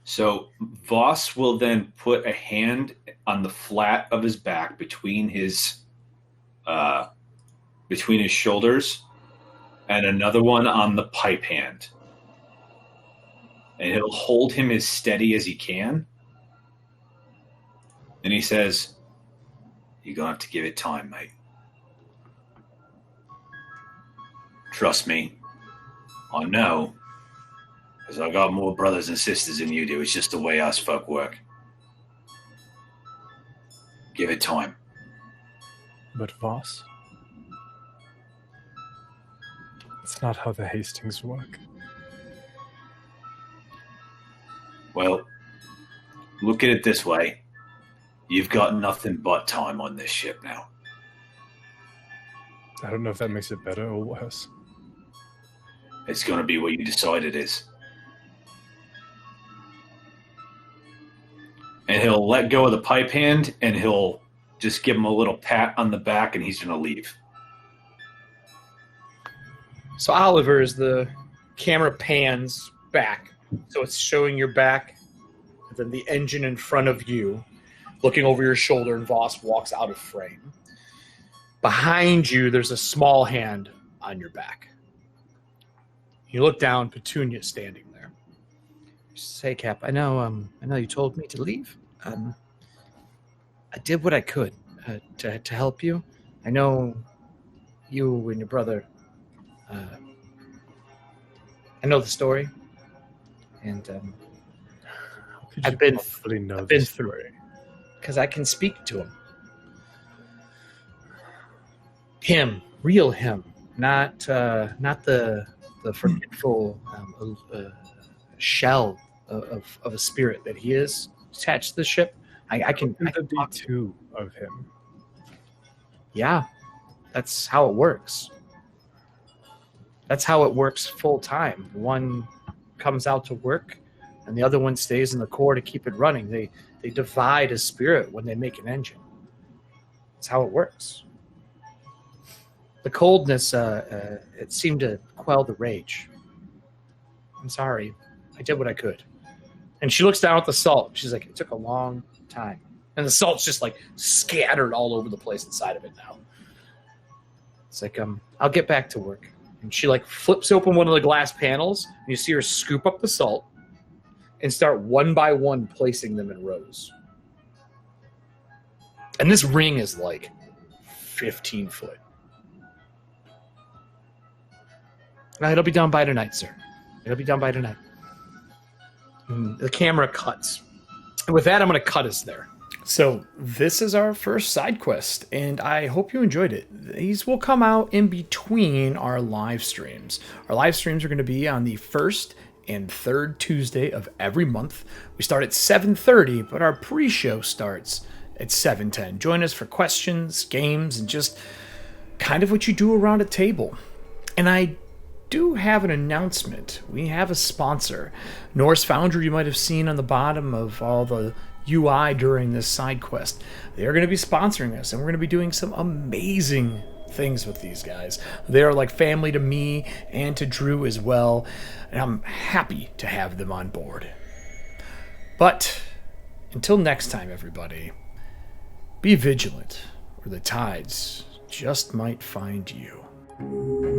So Voss will then put a hand on the flat of his back between his shoulders, and another one on the pipe hand. And he'll hold him as steady as he can. And he says, "You're going to have to give it time, mate. Trust me. I know. Because I've got more brothers and sisters than you do. It's just the way us folk work. Give it time." But Voss, that's not how the Hastings work. Well, look at it this way. You've got nothing but time on this ship now. I don't know if that makes it better or worse. It's going to be what you decide it is. And he'll let go of the pipe hand, and he'll just give him a little pat on the back, and he's going to leave. So Oliver, as the camera pans back, so it's showing your back, and then the engine in front of you, looking over your shoulder, and Voss walks out of frame. Behind you, there's a small hand on your back. You look down, Petunia's standing there. She says, "Hey, Cap, I know you told me to leave. I did what I could to help you. I know you and your brother. I know the story, and I've been through it because I can speak to him. Him, real him, not the forgetful shell of a spirit that he is attached to the ship. I can talk to of him. Yeah, that's how it works. That's how it works full time. One comes out to work, and the other one stays in the core to keep it running. They divide a spirit when they make an engine. That's how it works. The coldness, it seemed to quell the rage. I'm sorry. I did what I could." And she looks down at the salt. She's like, "It took a long time." And the salt's just scattered all over the place inside of it now. It's like, "I'll get back to work." And she flips open one of the glass panels, and you see her scoop up the salt and start one by one placing them in rows. And this ring is 15 foot. It'll be done by tonight, sir. It'll be done by tonight. And the camera cuts. And with that, I'm going to cut us there. So this is our first side quest, and I hope you enjoyed it. These will come out in between our live streams. Our live streams are going to be on the first and third Tuesday of every month. We start at 7:30, but our pre-show starts at 7:10. Join us for questions, games, and just kind of what you do around a table. And I do have an announcement. We have a sponsor. Norse Foundry, you might have seen on the bottom of all the UI during this side quest. They're going to be sponsoring us, and we're going to be doing some amazing things with these guys. They are like family to me and to Drew as well, and I'm happy to have them on board. But until next time, everybody, be vigilant, or the tides just might find you.